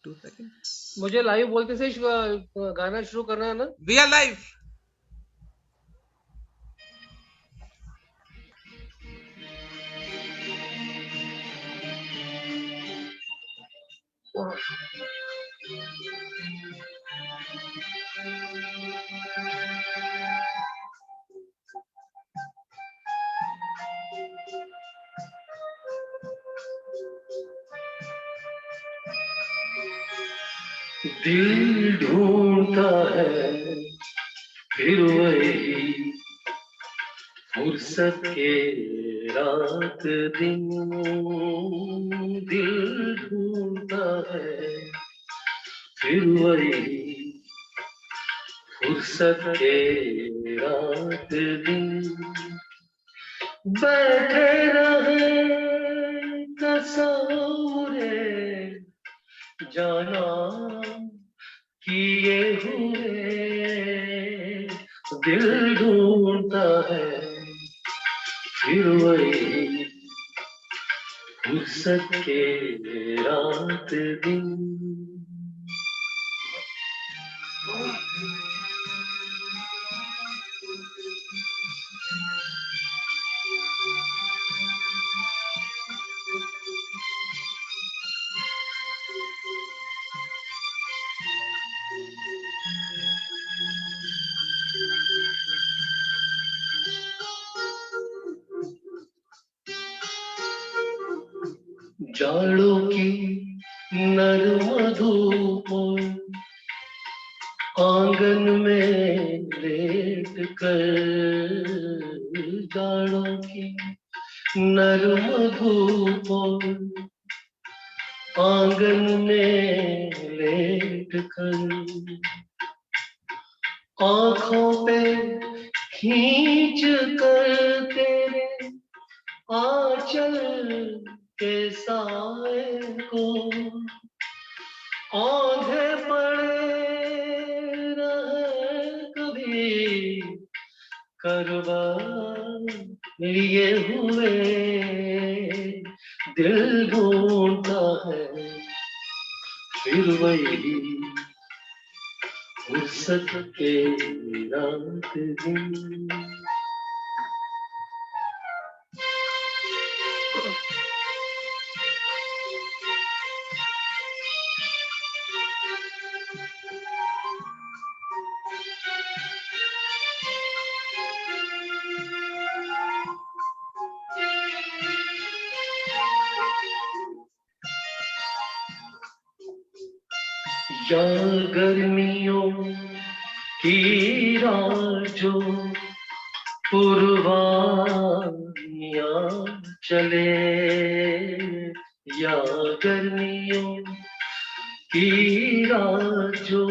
2 seconds. मुझे live बोलते से गाना शुरू करना है ना। We are live. दिल ढूंढता है फिर वही फुर्सत के रात दिन, दिल ढूंढता है फिर वही फुर्सत के रात दिन, बैठे रहे तस्वीरें जाना किए हुए, दिल ढूंढता है फिर वही फुर्सत के रात दिन। जाड़ों की नर्म धूप आंगन में लेट कर, जाड़ों की नर्म धूप आंगन में लेट कर, आंखों पे खींच कर तेरे आंचल के साए को, औंधे पड़े रहे कभी करवा लिए हुए, दिल ढूंढता है फिर वही फुर्सत के रात दिन। या गर्मियों की रात जो पुरवानियां चले, या गर्मियों की रात जो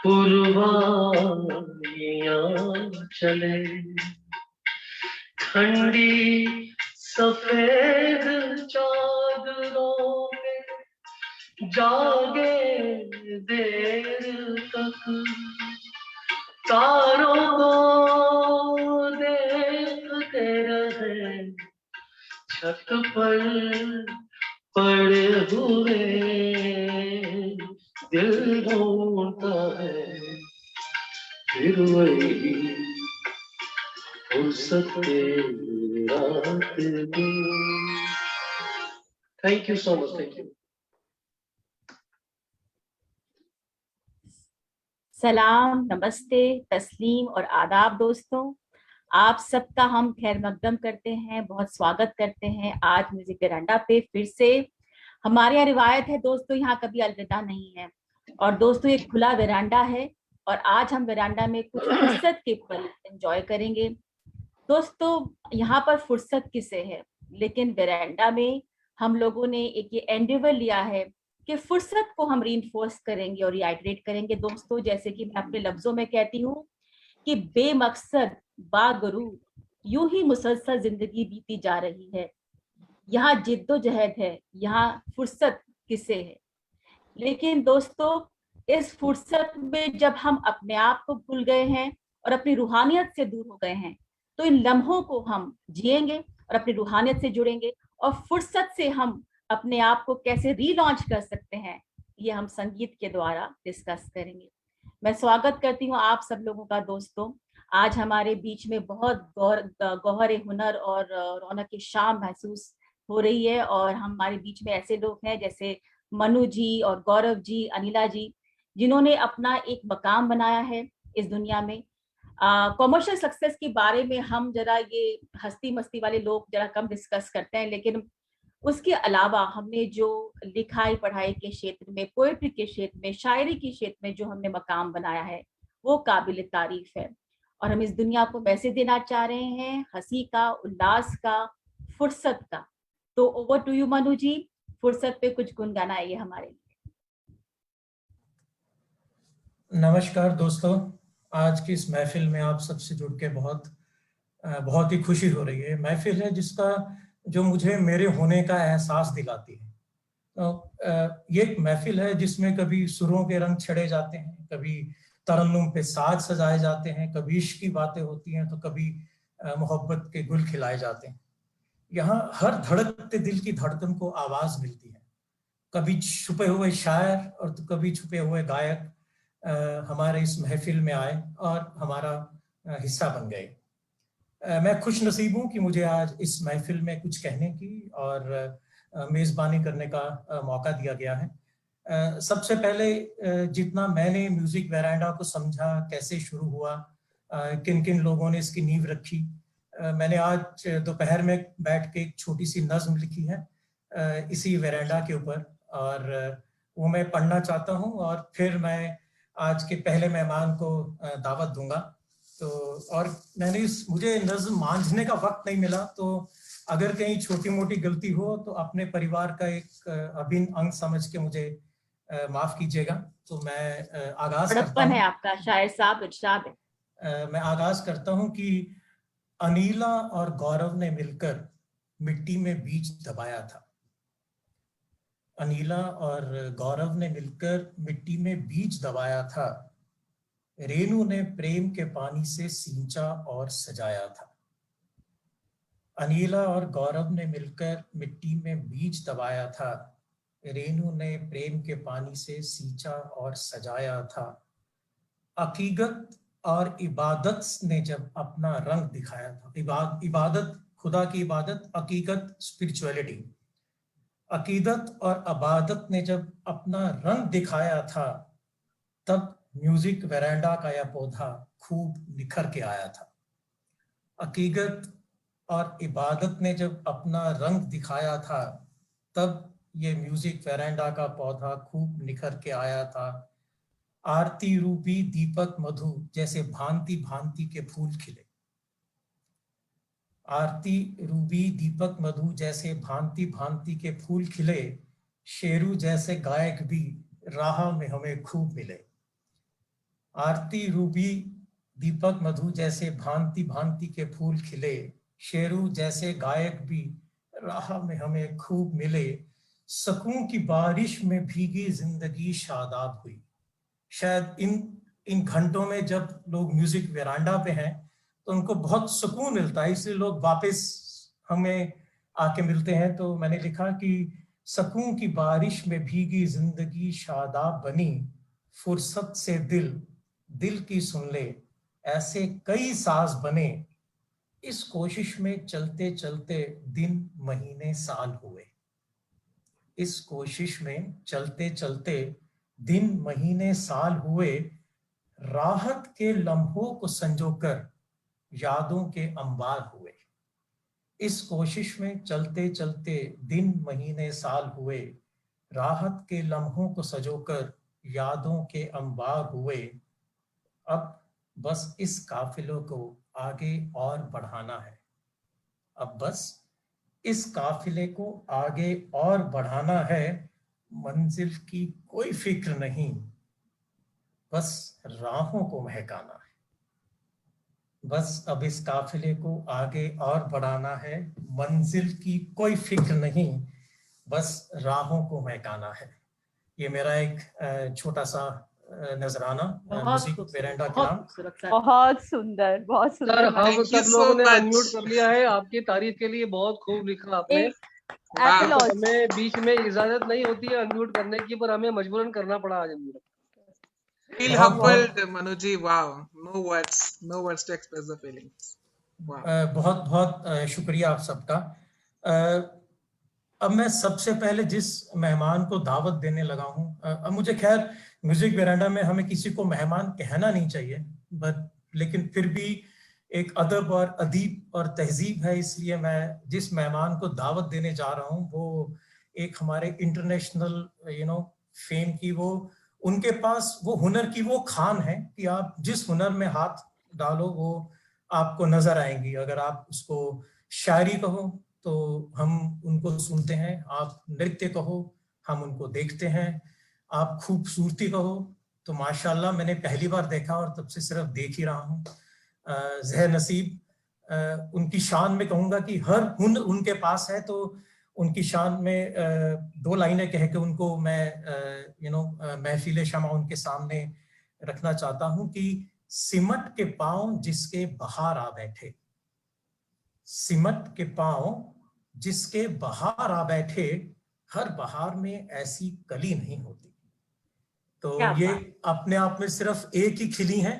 पुरवानियां चले, ठंडी सफेद चादरों में जागे देर तक, तारों को देखते रहे छत पर पड़े हुए, दिल ढूंढता है फिर वही फुर्सत के रात दिन। Thank you so much, thank you. सलाम, नमस्ते, तस्लीम और आदाब दोस्तों, आप सबका हम खैर मकदम करते हैं, बहुत स्वागत करते हैं आज म्यूजिक वेरांडा पे। फिर से हमारे यहाँ रिवायत है दोस्तों, यहाँ कभी अलविदा नहीं है। और दोस्तों ये खुला वेरांडा है और आज हम वेरांडा में कुछ फुर्सत के पल एंजॉय करेंगे। दोस्तों यहाँ पर फुर्सत किसे है, लेकिन वेरांडा में हम लोगों ने एक ये एंडेवर लिया है कि फुर्सत को हम रीइंफोर्स करेंगे और रिहाइड्रेट करेंगे। दोस्तों जैसे कि मैं अपने लफ्जों में कहती हूँ कि बेमकसद बागरूर यूं ही मुसलसल जिंदगी बीती जा रही है, यहाँ जिद्दोजहद है, यहाँ फुर्सत किसे है। लेकिन दोस्तों इस फुर्सत में जब हम अपने आप को भूल गए हैं और अपनी रूहानियत से दूर हो गए हैं, तो इन लम्हों को हम जिएंगे और अपनी रूहानियत से जुड़ेंगे और फुर्सत से हम अपने आप को कैसे रीलॉन्च कर सकते हैं, ये हम संगीत के द्वारा डिस्कस करेंगे। मैं स्वागत करती हूँ आप सब लोगों का दोस्तों। आज हमारे बीच में बहुत गौहर हुनर और रौनक की शाम महसूस हो रही है, और हमारे बीच में ऐसे लोग हैं जैसे मनु जी और गौरव जी, अनिला जी, जिन्होंने अपना एक मकाम बनाया है इस दुनिया में। कॉमर्शियल सक्सेस के बारे में हम जरा ये हस्ती मस्ती वाले लोग जरा कम डिस्कस करते हैं, लेकिन उसके अलावा हमने जो लिखाई पढ़ाई के क्षेत्र में, पोएट्री के क्षेत्र में, शायरी के क्षेत्र में जो हमने मकाम बनाया है वो काबिल तारीफ है। और हम इस दुनिया को मैसेज देना चाह रहे हैं, हंसी का, उल्लास का, फुर्सत का। तो ओवर टू यू मनु जी, फुर्सत पे कुछ गुनगुनाइए हमारे लिए। नमस्कार दोस्तों, आज की इस महफिल में आप सबसे जुड़ के बहुत ही खुशी हो रही है। महफिल है जिसका जो मुझे मेरे होने का एहसास दिलाती है। तो ये एक महफिल है जिसमें कभी सुरों के रंग छड़े जाते हैं, कभी तरन्नुम पे साज सजाए जाते हैं, कभी इश्क की बातें होती हैं, तो कभी मोहब्बत के गुल खिलाए जाते हैं। यहाँ हर धड़कते दिल की धड़कन को आवाज मिलती है। कभी छुपे हुए शायर और तो कभी छुपे हुए गायक हमारे इस महफिल में आए और हमारा हिस्सा बन गए। मैं खुश नसीब हूँ कि मुझे आज इस महफिल में कुछ कहने की और मेज़बानी करने का मौका दिया गया है। सबसे पहले जितना मैंने म्यूजिक वेरांडा को समझा, कैसे शुरू हुआ, किन किन लोगों ने इसकी नींव रखी, मैंने आज दोपहर में बैठ के एक छोटी सी नज्म लिखी है इसी वेरांडा के ऊपर, और वो मैं पढ़ना चाहता हूँ और फिर मैं आज के पहले मेहमान को दावत दूंगा। तो और मुझे नज्म मांझने का वक्त नहीं मिला, तो अगर कहीं छोटी मोटी गलती हो तो अपने परिवार का एक अभिन्न अंग समझ के मुझे माफ कीजिएगा। तो मैं आगाज करता हूँ। है आपका शायर साहब, इरशाद है। मैं आगाज करता हूँ कि अनीला और गौरव ने मिलकर मिट्टी में बीज दबाया था। अनीला और गौरव ने मिलकर मिट्टी में बीज दबाया था। रेणु ने प्रेम के पानी से सींचा और सजाया था। अनीला और गौरव ने मिलकर मिट्टी में बीज दबाया था। रेणु ने प्रेम के पानी से सींचा और सजाया था। अकीकत और इबादत ने जब अपना रंग दिखाया था, इबादत खुदा की इबादत, अकीकत स्पिरिचुअलिटी, अकीदत और अबादत ने जब अपना रंग दिखाया था, तब म्यूजिक वेरांडा का यह पौधा खूब निखर के आया था। अकीदत और इबादत ने जब अपना रंग दिखाया था, तब ये म्यूजिक वेरांडा का पौधा खूब निखर के आया था। आरती रूपी दीपक मधु जैसे भांति भांति के फूल खिले। आरती रूबी दीपक मधु जैसे भांति भांति के फूल खिले। शेरू जैसे गायक भी राह में हमें खूब मिले। आरती रूबी दीपक मधु जैसे भांति भांति के फूल खिले। शेरू जैसे गायक भी राह में हमें खूब मिले। सकून की बारिश में भीगी जिंदगी शादाब हुई। शायद इन घंटों में जब लोग म्यूजिक वेरांडा पे हैं तो उनको बहुत सुकून मिलता है, इसलिए लोग वापस हमें आके मिलते हैं। तो मैंने लिखा कि सकून की बारिश में भीगी जिंदगी शादाब बनी। फुर्सत से दिल की सुन ले, ऐसे कई साज बने। इस कोशिश में चलते चलते दिन महीने साल हुए। इस कोशिश में चलते चलते दिन महीने साल हुए। राहत के लम्हों को संजोकर यादों के अंबार हुए। इस कोशिश में चलते चलते दिन महीने साल हुए। राहत के लम्हों को सजोकर यादों के अंबार हुए। अब बस इस काफिलों को आगे और बढ़ाना है। अब बस इस काफिले को आगे और बढ़ाना है। मंजिल की कोई फिक्र नहीं, बस राहों को महकाना है। बस अब इस काफिले को आगे और बढ़ाना है। मंजिल की कोई फिक्र नहीं, बस राहों को महकाना है। ये मेरा एक छोटा सा नजराना म्यूजिक वेरांडा के नाम। बहुत सुंदर, बहुत सुंदर। सर, हम सब लोगों ने अनम्यूट कर लिया है। आपकी तारीफ के लिए बहुत खूब लिखा आपने। Apple तो Watch. हमें बीच में इजाजत नहीं होती है अनम्यूट करने की, पर हमें मजबूरन करना पड़ा आज अनम्यूट। Feel बहुत humbled, Manuji. Wow, no words to express the feelings. Wow. बहुत बहुत शुक्रिया आप सबका। अब मैं सबसे पहले जिस मेहमान को दावत देने लगा हूं, अब मुझे खैर म्यूजिक वेरांडा में हमें किसी को मेहमान कहना नहीं चाहिए, बट लेकिन फिर भी एक अदब और अदीब और तहजीब है, इसलिए मैं जिस मेहमान को दावत देने जा रहा हूं वो एक हमारे इंटरनेशनल फेम की, वो उनके पास वो हुनर की वो खान है कि आप जिस हुनर में हाथ डालो वो आपको नजर आएंगी। अगर आप उसको शायरी कहो तो हम उनको सुनते हैं, आप नृत्य कहो हम उनको देखते हैं, आप खूबसूरती कहो तो माशाल्लाह मैंने पहली बार देखा और तब से सिर्फ देख ही रहा हूँ। ज़हर नसीब उनकी शान में कहूँगा कि हर हुनर उनके पास है, तो उनकी शान में दो लाइनें कह के उनको मैं महफिल शमा उनके सामने रखना चाहता हूँ कि सिमट के पांव जिसके बहार आ बैठे, सिमट के पांव जिसके बहार आ बैठे, हर बहार में ऐसी कली नहीं होती। तो ये अपने आप में सिर्फ एक ही खिली है।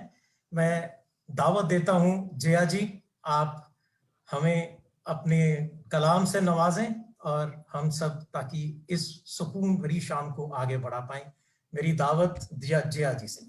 मैं दावत देता हूं जया जी, आप हमें अपने कलाम से नवाजें और हम सब ताकि इस सुकून भरी शाम को आगे बढ़ा पाएं। मेरी दावत जया जी से।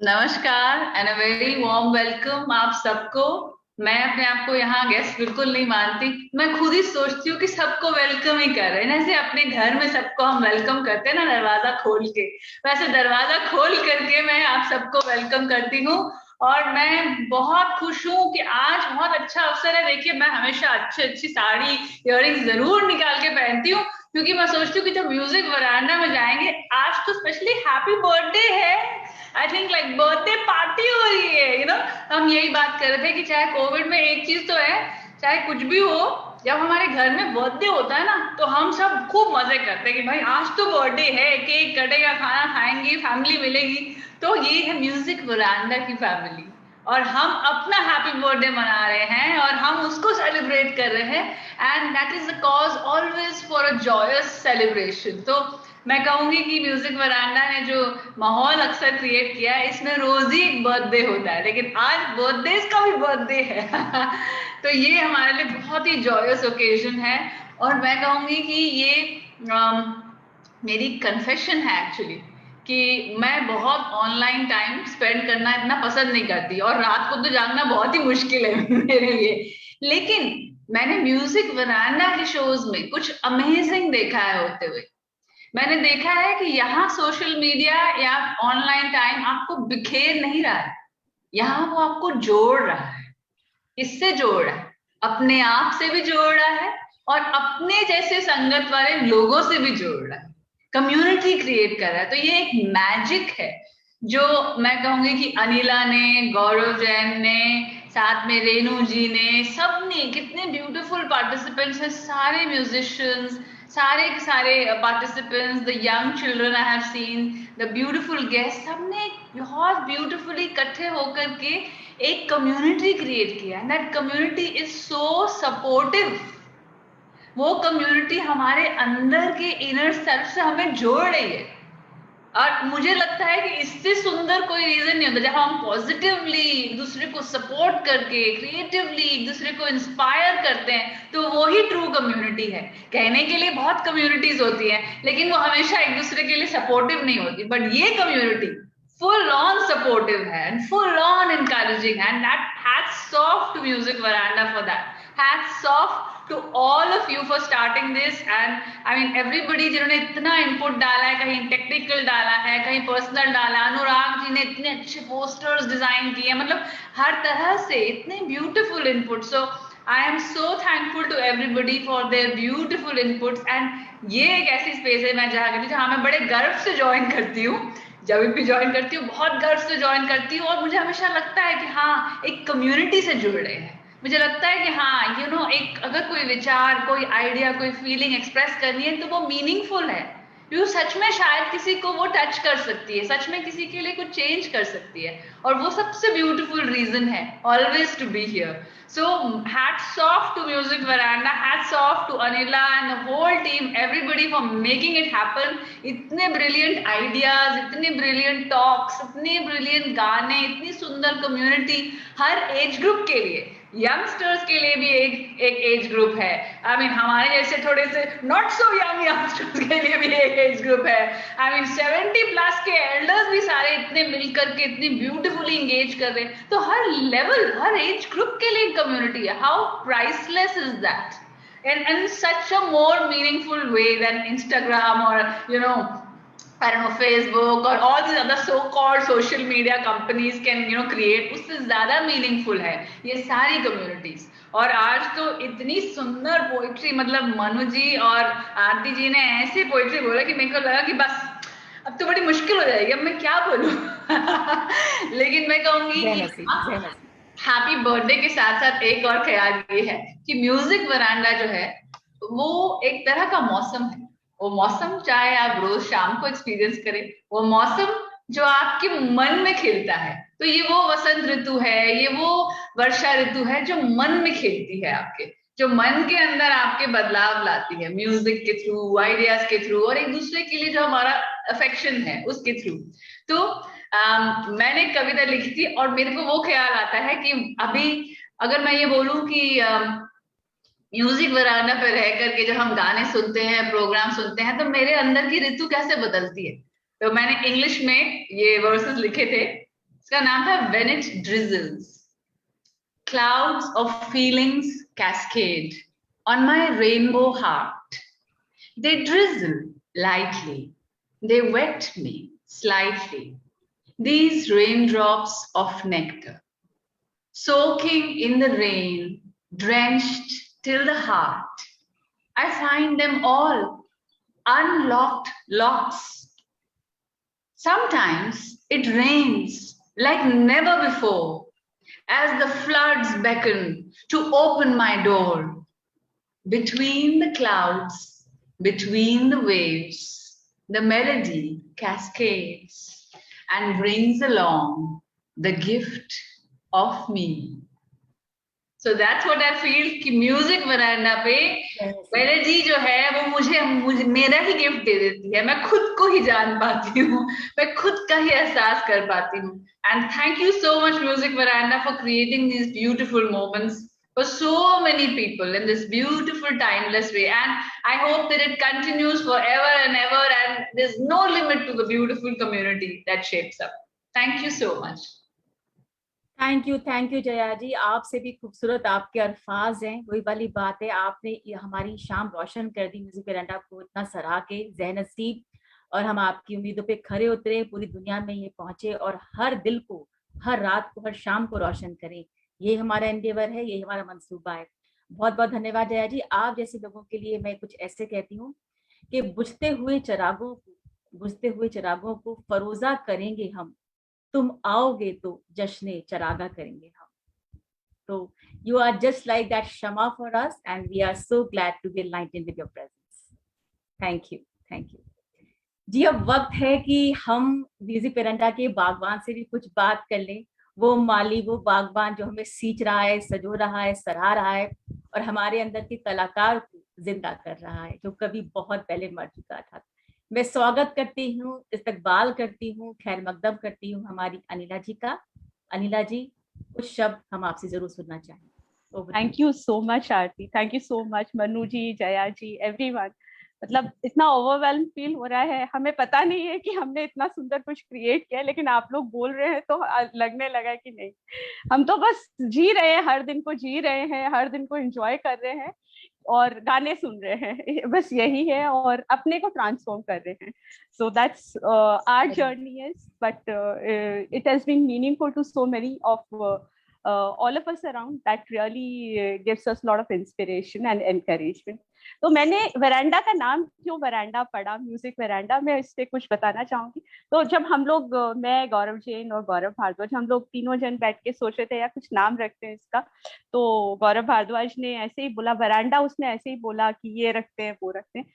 नमस्कार and a very warm welcome आप सबको। मैं अपने आप को यहाँ गेस्ट बिल्कुल नहीं मानती, मैं खुद ही सोचती हूँ कि सबको वेलकम ही कर रहे हैं। जैसे अपने घर में सबको हम वेलकम करते हैं ना दरवाजा खोल के, वैसे दरवाजा खोल करके मैं आप सबको वेलकम करती हूँ। और मैं बहुत खुश हूँ कि आज बहुत अच्छा अवसर है। देखिए मैं हमेशा अच्छी साड़ी इयररिंग्स जरूर निकाल के पहनती हूँ, क्योंकि मैं सोचती हूँ कि जब म्यूजिक वरांडा में जाएंगे, आज तो स्पेशली हैप्पी बर्थडे है, I think like birthday party हो रही है। हम यही बात कर रहे थे कि चाहे कोविड में एक चीज तो है, चाहे कुछ भी हो, जब हमारे घर में बर्थडे होता है ना तो हम सब खूब मजे करते हैं कि भाई आज तो बर्थडे है, केक कटेगा, खाना खाएंगे, फैमिली मिलेगी। तो ये है म्यूजिक वरांडा की फैमिली, और हम अपना हैप्पी बर्थडे मना रहे हैं और हम उसको सेलिब्रेट कर रहे हैं, and that is the cause always for a joyous celebration. तो मैं कहूंगी कि म्यूजिक वरांडा ने जो माहौल अक्सर क्रिएट किया है, इसमें रोज ही एक बर्थडे होता है, लेकिन आज बर्थडे का भी बर्थडे है तो ये हमारे लिए बहुत ही जॉयस ओकेजन है। और मैं कहूंगी कि ये मेरी कन्फेशन है एक्चुअली, कि मैं बहुत ऑनलाइन टाइम स्पेंड करना इतना पसंद नहीं करती, और रात को तो जागना बहुत ही मुश्किल है मेरे लिए। लेकिन मैंने म्यूजिक वरांडा के शोज में कुछ अमेजिंग देखा है होते हुए। मैंने देखा है कि यहाँ सोशल मीडिया या ऑनलाइन टाइम आपको बिखेर नहीं रहा है, यहाँ वो आपको जोड़ रहा है। किससे जोड़ रहा है? अपने आप से भी जोड़ रहा है और अपने जैसे संगत वाले लोगों से भी जोड़ रहा है, कम्युनिटी क्रिएट कर रहा है। तो ये एक मैजिक है जो मैं कहूंगी कि अनिला ने, गौरव जैन ने, साथ में रेणु जी ने, सबने, कितने ब्यूटीफुल पार्टिसिपेंट्स हैं, सारे म्यूजिशियंस, सारे के सारे participants, the young children I have seen, the beautiful guest, सबने बहुत ब्यूटीफुली इकट्ठे होकर के एक कम्युनिटी क्रिएट किया, and that community is so supportive. वो कम्युनिटी हमारे अंदर के इनर सेल्फ से हमें जोड़ रही है, और मुझे लगता है कि इससे सुंदर कोई रीजन नहीं होता। जब हम पॉजिटिवली एक दूसरे को सपोर्ट करके, क्रिएटिवली एक दूसरे को इंस्पायर करते हैं, तो वो ही ट्रू कम्युनिटी है। कहने के लिए बहुत कम्युनिटीज होती हैं, लेकिन वो हमेशा एक दूसरे के लिए सपोर्टिव नहीं होती, बट ये कम्युनिटी full on supportive है and full on encouraging है, and that hats off to Music Veranda for that. Hats off to all of you for starting this, and I mean everybody जिन्होंने इतना input डाला है, कहीं technical डाला है, कहीं personal डाला, अनुराग जी ने इतने अच्छे posters डिजाइन किए, मतलब हर तरह से इतने beautiful input. So I am so thankful to everybody for their beautiful inputs, and ये एक ऐसी स्पेस है मैं जहाँ मैं बड़े गर्व से ज्वाइन करती हूँ, जब भी ज्वाइन करती हूँ बहुत गर्व से ज्वाइन करती हूँ, और मुझे हमेशा लगता है कि हाँ एक कम्युनिटी से जुड़ रहे हैं। मुझे लगता है कि हाँ एक अगर कोई विचार, कोई आइडिया, कोई फीलिंग एक्सप्रेस करनी है तो वो मीनिंगफुल है, जो सच में शायद किसी को वो टच कर सकती है, सच में किसी के लिए कुछ चेंज कर सकती है, और वो सबसे ब्यूटीफुल रीजन है always to be here. So hats off to Music Veranda, hats off to Anila and the whole team, everybody for making it happen. इतने brilliant ideas, इतने brilliant talks, इतने brilliant गाने, इतनी सुंदर community, हर age group के लिए, youngsters के लिए भी एक एज ग्रुप है. आई मीन हमारे जैसे थोड़े से नॉट सो यंग यंगस्टर्स के लिए भी एक एज ग्रुप है. आई मीन 70+ के एल्डर्स भी सारे इतने मिलकर के इतनी ब्यूटीफुली इंगेज कर रहे हैं. तो हर लेवल, हर एज ग्रुप के लिए कम्युनिटी है. How priceless is that, and such a more meaningful way than Instagram or I don't know, Facebook or all these other so-called social media companies can create. उससे ज्यादा meaningful है ये सारी communities. और आज तो इतनी सुंदर पोइट्री, मतलब मनु जी और आरती जी ने ऐसे पोइट्री बोला कि मेरे को लगा कि बस अब तो बड़ी मुश्किल हो जाएगी, अब मैं क्या बोलूं. लेकिन मैं कहूंगी हैप्पी बर्थडे के साथ साथ एक और ख्याल ये है कि म्यूजिक वरांडा जो है वो एक तरह का मौसम है. वो मौसम चाहे आप रोज शाम को एक्सपीरियंस करें, वो मौसम जो आपके मन में खिलता है. तो ये वो वसंत ऋतु है, ये वो वर्षा ऋतु है जो मन में खिलती है आपके, जो मन के अंदर आपके बदलाव लाती है म्यूजिक के थ्रू, आइडियाज के थ्रू, और एक दूसरे के लिए जो हमारा अफेक्शन है उसके थ्रू. तो मैंने कविता लिखी थी और मेरे को वो ख्याल आता है कि अभी अगर मैं ये बोलूं कि म्यूजिक वरांडा पे रह करके जब हम गाने सुनते हैं, प्रोग्राम सुनते हैं, तो मेरे अंदर की ऋतु कैसे बदलती है. तो मैंने इंग्लिश में ये वर्सेस लिखे थे. इसका नाम था When It Drizzles. Clouds of feelings cascade on my rainbow heart. They drizzle lightly. They wet me slightly. These raindrops of nectar, soaking in the rain, drenched till the heart. I find them all unlocked locks. Sometimes it rains like never before as the floods beckon to open my door. Between the clouds, between the waves, the melody cascades and brings along the gift of me. So that's what I feel कि music वरांडा पे melody जो है वो मुझे मेरा ही gift दे देती है. मैं खुद को ही जान पाती हूँ, मैं खुद का ही एहसास कर पाती हूँ. And thank you so much Music Veranda for creating these beautiful moments for so many people in this beautiful timeless way. And I hope that it continues forever and ever, and there's no limit to the beautiful community that shapes up. Thank you so much. Thank you Jaya ji. आपसे भी खूबसूरत आपके अल्फाज हैं. वही वाली बात है, आपने हमारी शाम रोशन कर दी म्यूजिक वरांडा को इतना सराह के. ज़हनसीब, और हम आपकी उम्मीदों पे खरे उतरे, पूरी दुनिया में ये पहुंचे और हर दिल को, हर रात को, हर शाम को रोशन करें. ये हमारा एंडेवर है, ये हमारा मंसूबा है. बहुत बहुत धन्यवाद जया जी. आप जैसे लोगों के लिए मैं कुछ ऐसे कहती हूँ कि बुझते हुए चिरागों को फरोजा करेंगे हम, तुम आओगे तो जश्ने चरागा करेंगे हम. तो you are just like that shama for us, and we are so glad to be enlightened with your presence. Thank you. जी, अब वक्त है कि हम म्यूजिक वरांडा के बागवान से भी कुछ बात कर लें. वो माली, वो बागवान जो हमें सींच रहा है, सजो रहा है, सराह रहा है और हमारे अंदर के कलाकार को जिंदा कर रहा है जो कभी बहुत पहले मर चुका था. मैं स्वागत करती हूँ, इस्तकबाल करती हूँ, खैर मकदम करती हूँ हमारी अनिला जी का. अनिला जी, कुछ शब्द हम आपसे जरूर सुनना चाहेंगे. Thank you so much Aarti, thank you so much Manu ji, Jaya ji, everyone. मतलब इतना ओवरवेल्म फील हो रहा है. हमें पता नहीं है कि हमने इतना सुंदर कुछ क्रिएट किया, लेकिन आप लोग बोल रहे हैं तो लगने लगा कि नहीं, हम तो बस जी रहे हैं, हर दिन को जी रहे हैं, हर दिन को एंजॉय कर रहे हैं और गाने सुन रहे हैं. बस यही है, और अपने को ट्रांसफॉर्म कर रहे हैं. So that's our journey is, but it has been meaningful to so many of all of us around. That really gives us a lot of inspiration and encouragement. तो मैंने वरांडा का नाम क्यों वरांडा पड़ा, म्यूजिक वरांडा, मैं इस पे कुछ बताना चाहूंगी. तो जब हम लोग, मैं, गौरव जैन और गौरव भारद्वाज, हम लोग तीनों जन बैठ के सोच रहे थे यार कुछ नाम रखते हैं इसका. तो गौरव भारद्वाज ने ऐसे ही बोला वरांडा, उसने ऐसे ही बोला कि ये रखते हैं वो रखते हैं.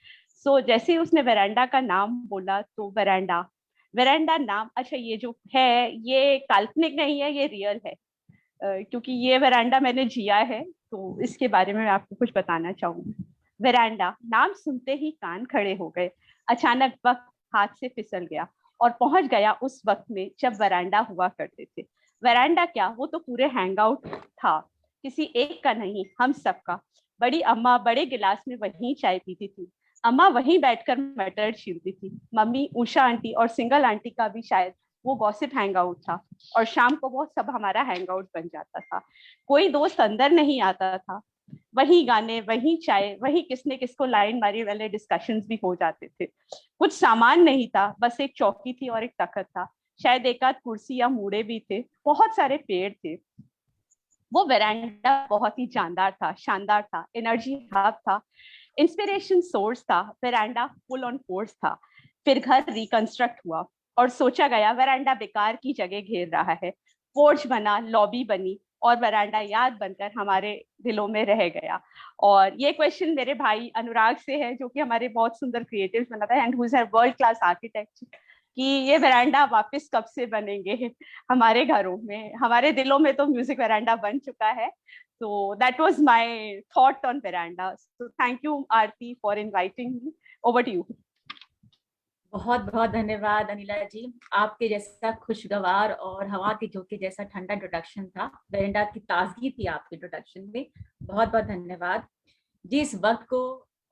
सो जैसे ही उसने वेरांडा का नाम बोला तो वेरांडा वेरांडा नाम, अच्छा ये जो है ये काल्पनिक नहीं है, ये रियल है। क्योंकि ये वेरांडा मैंने जिया है, तो इसके बारे में मैं आपको कुछ बताना चाहूंगी। वेरांडा नाम सुनते ही कान खड़े हो गए। अचानक वक्त हाथ से फिसल गया और पहुंच गया उस वक्त में जब वेरांडा हुआ करते थे। वेरांडा क्या, वो तो पूरे हैंग आउट था, किसी एक का नहीं, हम सबका। बड़ी अम्मा बड़े गिलास में वहीं चाय पीती थी, अम्मा वहीं बैठकर मटर छीलती थी, मम्मी उषा आंटी और सिंगल आंटी का भी शायद वो गॉसिप हैंग आउट था, और शाम को वो सब हमारा हैंग आउट बन जाता था। कोई दोस्त अंदर नहीं आता था, वही गाने, वही चाय, वही किसने किसको लाइन मारी वाले डिस्कशंस भी हो जाते थे। कुछ सामान नहीं था, बस एक चौकी थी और एक तखत था, शायद एक आध कुर्सी या मूड़े भी थे, बहुत सारे पेड़ थे। वो वेरांडा बहुत ही जानदार था, शानदार था, एनर्जी हब था, इंस्पिरेशन सोर्स था। वेरांडा फुल ऑन फोर्स था। फिर घर रिकंस्ट्रक्ट हुआ और सोचा गया वेरांडा बेकार की जगह घेर रहा है। पोर्च बना, लॉबी बनी और वेरांडा याद बनकर हमारे दिलों में रह गया। और ये क्वेश्चन मेरे भाई अनुराग से है, जो कि हमारे बहुत सुंदर क्रिएटिव्स बनाता है and who is a world class architect, कि ये वेरांडा वापस कब से बनेंगे हमारे घरों में। हमारे दिलों में तो म्यूजिक वेरांडा बन चुका है। So that was my thought on veranda. So thank you, Aarti, for inviting me. Over to you. बहुत बहुत धन्यवाद अनिला जी। आपके जैसा खुशगवार और हवा के झोंके जैसा ठंडा इंट्रोडक्शन था, वेरेंडा की ताजगी थी आपके इंट्रोडक्शन में। बहुत बहुत धन्यवाद जी। इस वक्त को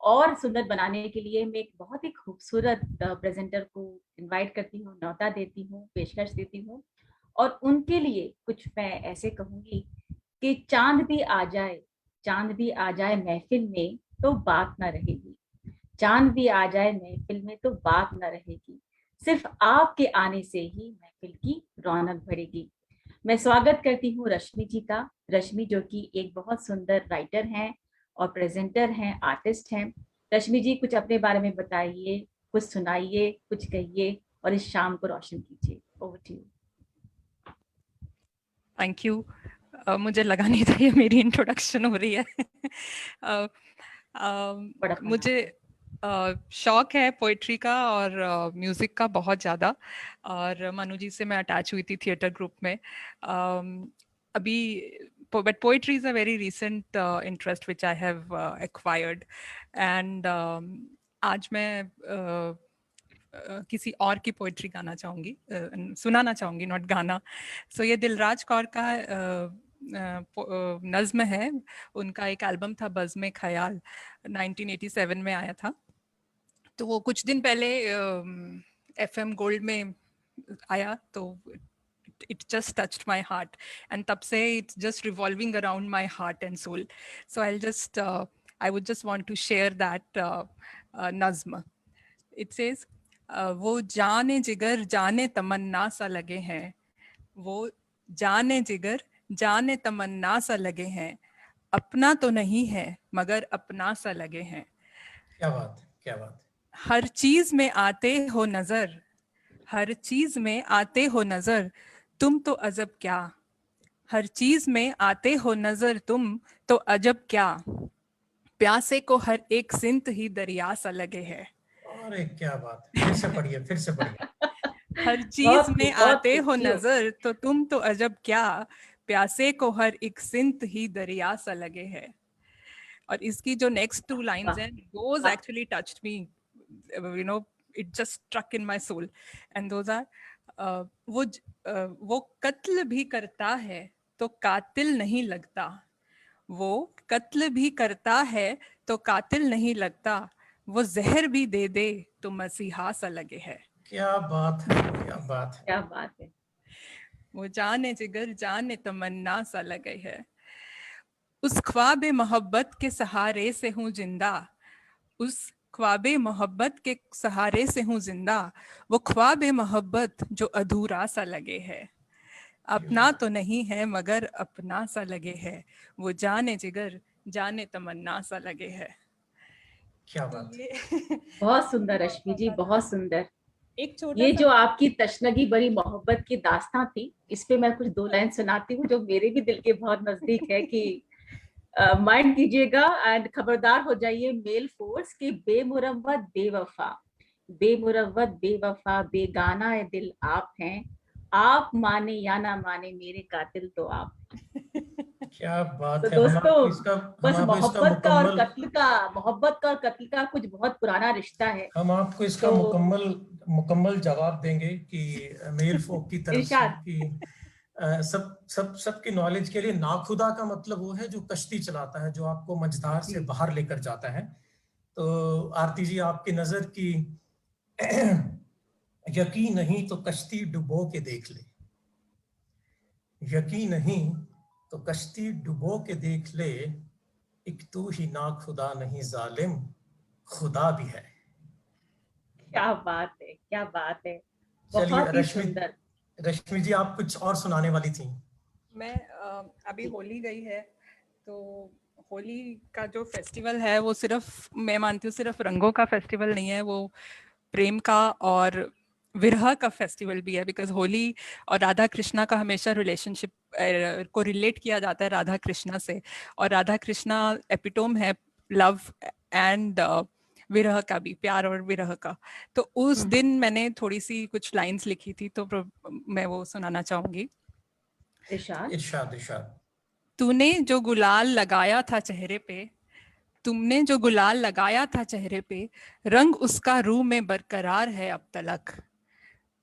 और सुंदर बनाने के लिए मैं एक बहुत ही खूबसूरत प्रेजेंटर को इनवाइट करती हूँ, न्योता देती हूँ, पेशकश देती हूँ। और उनके लिए कुछ मैं ऐसे कहूंगी कि चांद भी आ जाए, चांद भी आ जाए महफिल में तो बात ना रहेगी, चांद भी आ जाए महफिल में तो बात न रहेगी, सिर्फ आपके आने से ही महफिल की रौनक बढ़ेगी। मैं स्वागत करती हूँ रश्मि जी का। रश्मि जो कि एक बहुत सुंदर राइटर हैं और प्रेजेंटर हैं, आर्टिस्ट हैं। रश्मि जी कुछ अपने बारे में बताइए, कुछ सुनाइए, कुछ कहिए और इस शाम को रोशन कीजिए। Over to you. Thank you. मुझे लगा नहीं था ये मेरी इंट्रोडक्शन हो रही है। मुझे शौक है पोइट्री का और म्यूज़िक का बहुत ज़्यादा, और मनु जी से मैं अटैच हुई थी थिएटर ग्रुप में। अभी but poetry is a very recent interest which I have acquired, and आज मैं किसी और की पोइट्री गाना चाहूँगी, सुनाना चाहूँगी, नॉट गाना। सो ये दिलराज कौर का नज़्म है। उनका एक एल्बम था बज़्म ख्याल, 1987 में आया था। तो वो कुछ दिन पहले FM गोल्ड में आया, तो it just touched my heart, and तब से it's just revolving around my heart and soul. So I would just want to share that nazm. It says, वो जाने जिगर जाने तमन्ना सा लगे हैं, वो जाने जिगर जाने तमन्ना सा लगे हैं, अपना तो नहीं है मगर अपना सा लगे हैं। क्या बात, क्या बात। हर चीज में आते हो नजर, हर चीज में आते हो नजर, तुम तो अजब क्या, हर चीज में आते हो नजर तुम तो अजब क्या, प्यासे को हर एक सिंत ही दरिया सा लगे है। अरे क्या बात, फिर से पढ़िए, फिर से पढ़िए। हर चीज में आते हो नजर तो तुम तो अजब क्या, प्यासे को हर एक सिंत ही दरिया सा लगे है। और इसकी जो नेक्स्ट 2 लाइन्स हैं, those actually touched me, you know, it just struck in my soul, and those are वो कत्ल भी करता है तो कातिल नहीं लगता, वो कत्ल भी करता है तो कातिल नहीं लगता, वो जहर भी दे दे तो मसीहा सा लगे है। क्या बात है, क्या बात है, क्या बात है। वो जाने जिगर जाने तमन्ना सा लगे है, उस ख्वाब मोहब्बत के सहारे से हूँ जिंदा, उस ख्वाब मोहब्बत के सहारे से हूँ जिंदा, वो ख्वाब मोहब्बत जो अधूरा सा लगे है, अपना तो नहीं है मगर अपना सा लगे है, वो जाने जिगर जाने तमन्ना सा लगे है। क्या बात। बहुत सुंदर रश्मि जी, बहुत सुंदर। एक छोटा ये जो आपकी तशनगी बड़ी मोहब्बत की दास्तां थी, इस पे मैं कुछ 2 लाइन सुनाती हूँ जो मेरे भी दिल के बहुत नजदीक है। कि माइंड कीजिएगा एंड खबरदार हो जाइए मेल फोर्स की बेमुरव्वत बेवफा, बेमुरव्वत बेवफा बेगाना है दिल आप हैं, आप माने या ना माने मेरे कातिल तो आप। क्या बात तो है। हम दोस्तों आपको इसका बस हम आपको इसका मोहब्बत का और मुकम्मल कत्ल का, मोहब्बत का और कत्ल का कुछ बहुत पुराना रिश्ता है। हम आपको इसका तो मुकम्मल जवाब देंगे कि मेल फोक की तरफ से इरशाद। कि सबकी नॉलेज के लिए, नाखुदा का मतलब वो है जो कश्ती चलाता है, जो आपको मझधार से जी बाहर लेकर जाता है। तो आरती जी, आपकी नजर की यकीन नहीं तो कश्ती डुबो के देख ले, यकीन नहीं तो कश्ती डुबो के देख ले, एक तू ही नाखुदा नहीं जालिम, खुदा भी है। क्या बात है, क्या बात है, चलिए बहुत ही सुंदर। रश्मि जी, आप कुछ और सुनाने वाली थी। मैं अभी होली गई है, तो होली का जो फेस्टिवल है वो सिर्फ, मैं मानती हूँ सिर्फ रंगों का फेस्टिवल नहीं है, वो प्रेम का और विरह का फेस्टिवल भी है। बिकॉज होली और राधा कृष्णा का हमेशा रिलेशनशिप को रिलेट किया जाता है राधा कृष्णा से, और राधा कृष्णा एपिटोम है लव एंड विरह का भी, प्यार और विरह का। तो उस दिन मैंने थोड़ी सी कुछ लाइंस लिखी थी, तो मैं वो सुनाना चाहूंगी। इरशाद। इरशाद इरशाद। तूने जो गुलाल लगाया था चेहरे पे, तुमने जो गुलाल लगाया था चेहरे पे, रंग उसका रूह में बरकरार है अब तलक।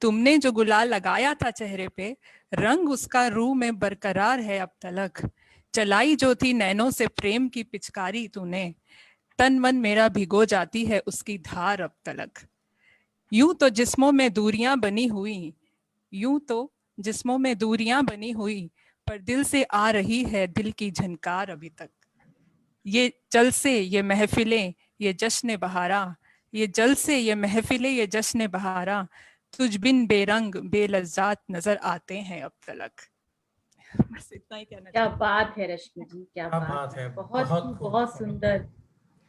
तुमने जो गुलाल लगाया था चेहरे पे, रंग उसका रूह में बरकरार है अब तलक। चलाई जो थी नैनों से प्रेम की पिचकारी तूने, तन मन मेरा भिगो जाती है उसकी धार अब तलक। यूं तो जिस्मों में दूरियां बनी हुई, यूं तो जिस्मों में दूरियां बनी हुई, पर दिल से आ रही है दिल की झनकार अभी तक। ये जलसे ये महफिलें ये जश्न बहारा, ये जलसे ये महफिलें ये जश्न बहारा, तुझ बिन बेरंग बेलज्जात नजर आते हैं अब तलक। बस इतना ही कहना क्या चाहूंगी। बात है रश्मि जी, क्या क्या बात बात है, है, बहुत बहुत ही खूब, बहुत बहुत सुंदर, खूब।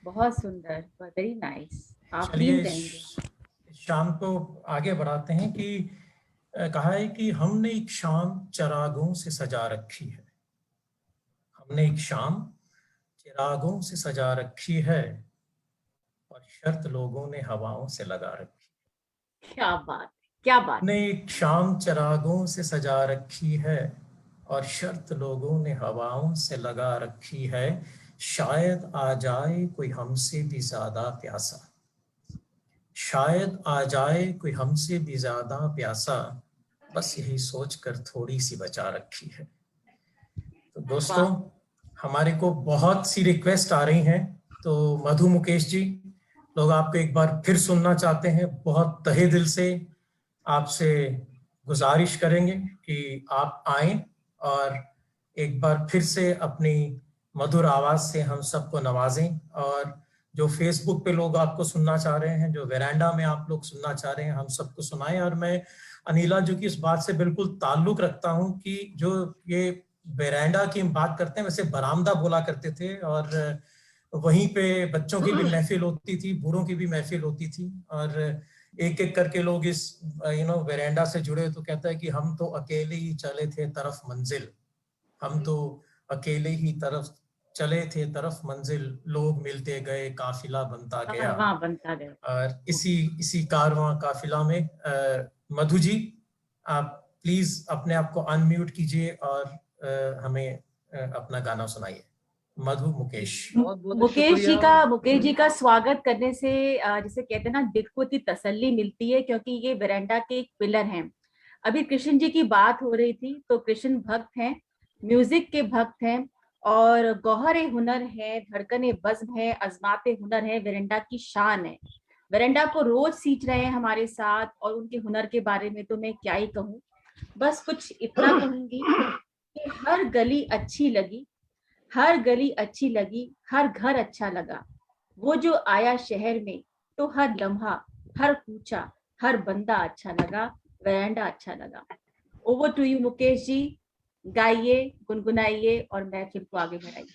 बहुत सुंदर, वेरी नाइस। चलिए आफरीन कहेंगे। शाम को आगे बढ़ाते हैं कि कहा है कि हमने एक शाम चिरागों से सजा रखी है, हमने एक शाम चिरागों से सजा रखी है, और शर्त लोगों ने हवाओं से लगा रखी। क्या बात है, क्या बात हमने एक शाम चिरागों से सजा रखी है, और शर्त लोगों ने हवाओं से लगा रखी है, शायद आ जाए कोई हमसे भी ज्यादा प्यासा, शायद आ जाए कोई हमसे भी ज्यादा प्यासा, बस यही सोचकर थोड़ी सी बचा रखी है। तो दोस्तों, वाह। हमारे को बहुत सी रिक्वेस्ट आ रही हैं, तो मधु मुकेश जी, लोग आपको एक बार फिर सुनना चाहते हैं। बहुत तहे दिल से आपसे गुजारिश करेंगे कि आप आएं और एक बार फिर से अपनी मधुर आवाज से हम सबको नवाजें। और जो फेसबुक पे लोग आपको सुनना चाह रहे हैं, जो वेरांडा में आप लोग सुनना चाह रहे हैं, हम सबको सुनाएं। और मैं अनिला जी की इस बात से बिल्कुल ताल्लुक रखता हूं कि जो ये वेरांडा की हम बात करते हैं, वैसे बरामदा बोला करते थे, और वहीं पे बच्चों की भी महफिल होती थी, बूढ़ों की भी महफिल होती थी, और एक एक करके लोग इस वेरांडा से जुड़े तो कहता है कि हम तो अकेले ही चले थे तरफ मंजिल, हम तो अकेले ही तरफ चले थे तरफ मंजिल, लोग मिलते गए काफिला बनता गया। कारवां बनता गया। और इसी कारवां काफिला में मधु जी, आप प्लीज अपने आप को अनम्यूट कीजिए और हमें अपना गाना सुनाइए। मधु मुकेश। बहुत बहुत शुक्रिया। मुकेश जी का स्वागत करने से जिसे कहते हैं ना, दिल को इतनी तसल्ली मिलती है, क्योंकि ये वेरांडा के एक पिलर हैं। अभी कृष्ण जी की बात हो रही थी, तो कृष्ण भक्त हैं, म्यूजिक के भक्त हैं, और गौहर हुनर है, धड़कने बज़्म है, अजमाते हुनर है, वेरांडा की शान है। वेरांडा को रोज सींच रहे हैं हमारे साथ, और उनके हुनर के बारे में तो मैं क्या ही कहूँ। बस कुछ इतना कहूंगी कि हर गली अच्छी लगी, हर गली अच्छी लगी, हर घर अच्छा लगा, वो जो आया शहर में तो हर लम्हा, हर कूचा, हर बंदा अच्छा लगा, वेरांडा अच्छा लगा। Over to you Mukesh ji, गाइए, गुनगुनाइए और महफिल को आगे बढ़ाइए।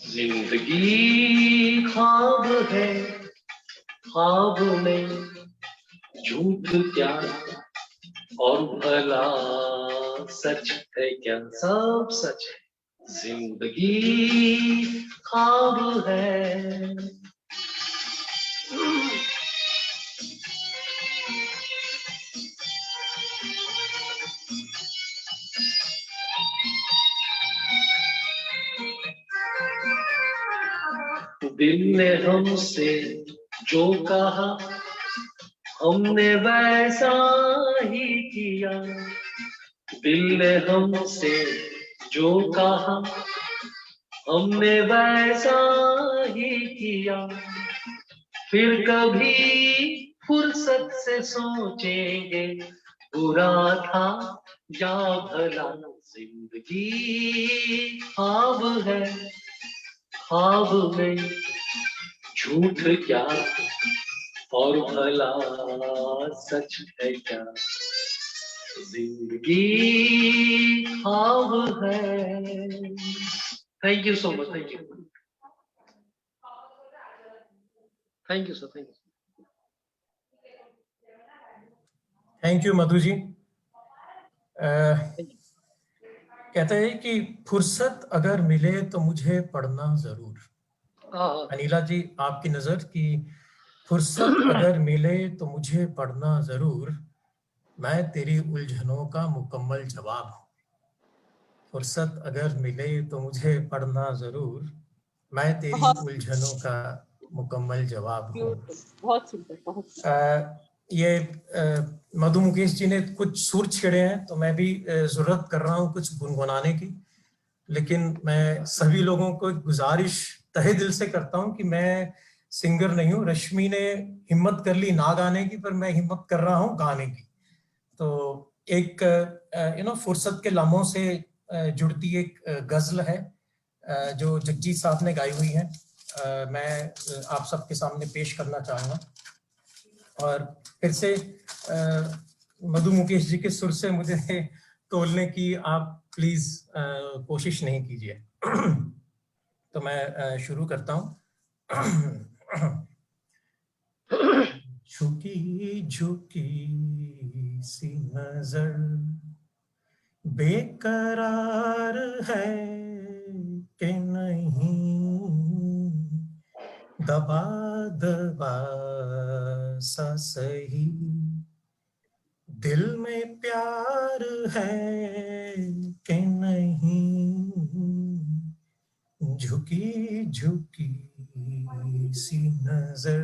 जिंदगी ख्वाब है, ख्वाब में झूठ क्या और भला सच है क्या, सब सच है। जिंदगी ख्वाब है। दिल ने हमसे जो कहा हमने वैसा ही किया। दिल ने हमसे जो कहा हमने वैसा ही किया। फिर कभी फुर्सत से सोचेंगे बुरा था या भला। जिंदगी ख्वाब है, ख्वाब में झूठ क्या और भला सच है क्या। जिंदगी ख्वाब है। Thank you so much. Thank you, thank you sir, thank you. Thank you Madhu ji. कहते हैं कि फुर्सत अगर मिले तो मुझे पढ़ना जरूर। अनिला जी, आपकी नजर की फुर्सत अगर मिले तो मुझे पढ़ना जरूर, मैं तेरी उलझनों का मुकम्मल जवाब हूँ। फुर्सत अगर मिले तो मुझे पढ़ना जरूर, मैं तेरी बहुत उलझनों का मुकम्मल जवाब हूँ। बहुत सुंदर, बहुत सुंदर। ये मधु मुकेश जी ने कुछ सुर छेड़े हैं, तो मैं भी जरूरत कर रहा हूँ कुछ गुनगुनाने की। लेकिन मैं सभी लोगों को गुजारिश तहे दिल से करता हूँ कि मैं सिंगर नहीं हूँ। रश्मि ने हिम्मत कर ली ना गाने की, पर मैं हिम्मत कर रहा हूँ गाने की। तो एक फुर्सत के लम्हों से जुड़ती एक गजल है जो जगजीत साहब ने गाई हुई है। मैं आप सबके सामने पेश करना चाहूंगा। और फिर से मधु मुकेश जी के सुर से मुझे तोलने की आप प्लीज कोशिश नहीं कीजिए। तो मैं शुरू करता हूँ। झुकी झुकी सी नजर बेकरार है कि नहीं, दबा दबा सा सही, दिल में प्यार है कि नहीं, झुकी झुकी सी नजर।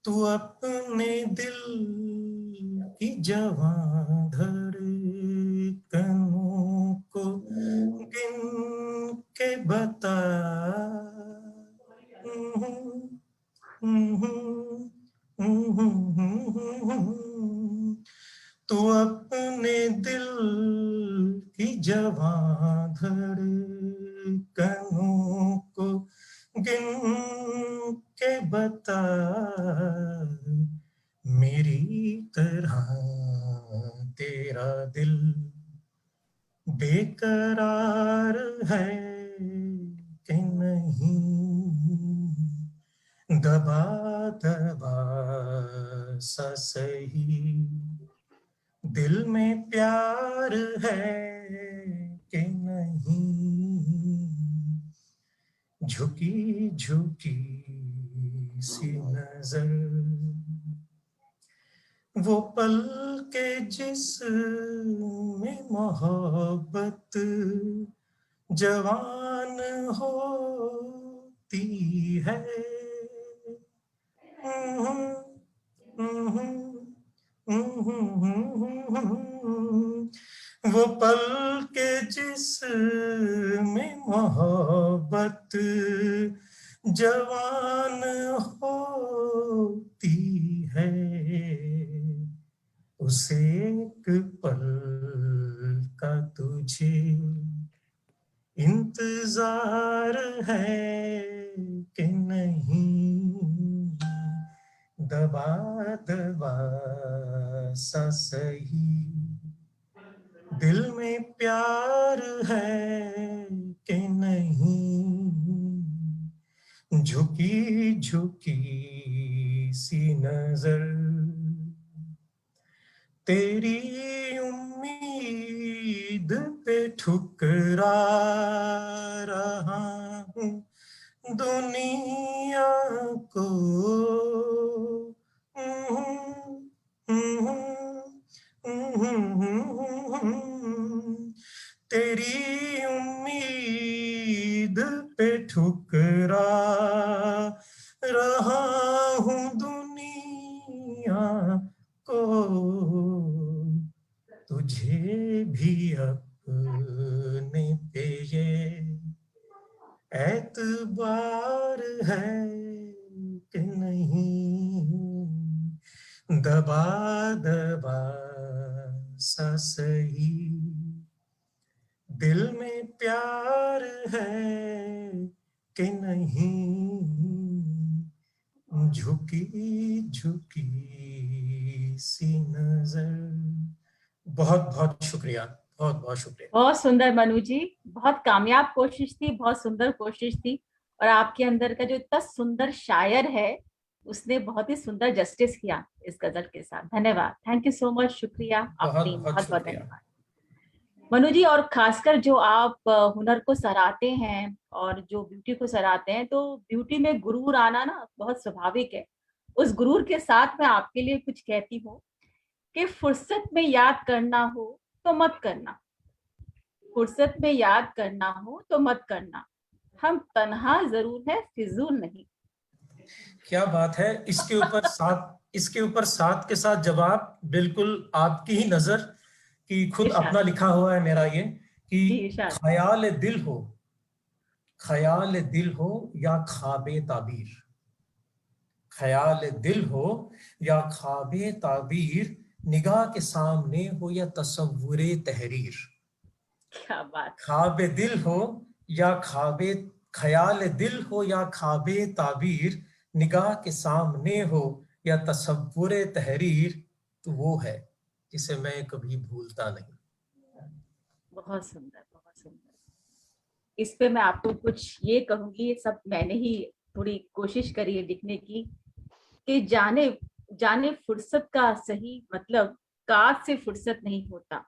तू अपने दिल की जवां धड़कनों को गिन के बता, तू अपने दिल की जवां धड़कनों को गिन के बता, मेरी तरह तेरा दिल बेकरार है कि नहीं, दबा दबा सा सही, दिल में प्यार है कि नहीं, झुकी झुकी सी नजर। वो पल के जिसमें मोहब्बत जवान होती है, वो पल के जिसमें मोहब्बत जवान होती है, उसे एक पल का तुझे इंतजार है कि नहीं, दबा दबा सा सही, दिल में प्यार है कि नहीं, झुकी झुकी सी नजर। रहा हूँ दुनिया को, तेरी उम्मीद पे ठुकरा रहा हूँ दुनिया को, तुझे भी अपने पे ये एतबार है कि नहीं, दबा दबा सा सही दिल में प्यार है कि नहीं, झुकी झुकी सी नजर। बहुत बहुत शुक्रिया, बहुत बहुत शुक्रिया। बहुत सुंदर मनु जी, बहुत कामयाब कोशिश थी, बहुत सुंदर कोशिश थी। और आपके अंदर का जो इतना सुंदर शायर है, उसने बहुत ही सुंदर जस्टिस किया इस गजल के साथ। धन्यवाद, थैंक यू सो मच, शुक्रिया बहुत आपकी, बहुत बहुत बहुत शुक्रिया। धन्यवाद मनु जी। और खासकर जो आप हुनर को सराहते हैं और जो ब्यूटी को सराहते हैं, तो ब्यूटी में गुरूर आना ना बहुत स्वाभाविक है। उस गुरूर के साथ मैं आपके लिए कुछ कहती हूँ कि फुर्सत में याद करना हो तो मत करना, फुर्सत में याद करना हो तो मत करना, हम तन्हा जरूर है फिजूल नहीं। क्या बात है। इसके ऊपर साथ के साथ जवाब बिल्कुल आपकी ही नजर कि खुद इरशाद। अपना लिखा हुआ है मेरा ये कि जी इरशाद। ख्याल दिल हो या ख्वाबे ताबीर, ख्याल दिल हो या ख्वाबे ताबीर, निगाह के सामने हो या तसव्वुरे तहरीर। क्या बात। ख्वाबे दिल हो या ख्याल दिल हो या ख्वाबे ताबीर, निगाह के सामने हो या तसव्वुरे तहरीर, तो वो है जिसे मैं कभी भूलता नहीं। बहुत सुंदर, बहुत सुंदर। इस पे मैं आपको कुछ ये कहूंगी, ये सब मैंने ही थोड़ी कोशिश करी है लिखने की, कि जाने जाने फुर्सत का सही मतलब काज से फुर्सत नहीं होता,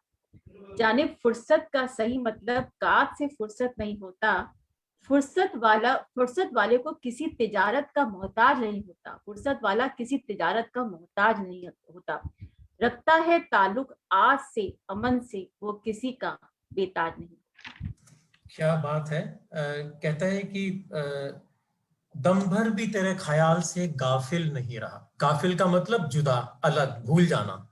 जाने फुर्सत का सही मतलब काज से फुर्सत नहीं होता, फुर्सत वाले को किसी तिजारत का मोहताज नहीं होता, फुर्सत वाला किसी तिजारत का मोहताज नहीं होता, रखता है ताल्लुक आज से अमन से, वो किसी का बेताज नहीं। क्या बात है। कहता है कि दम भर भी तेरे ख्याल से गाफिल नहीं रहा। गाफिल का मतलब जुदा, अलग, भूल जाना।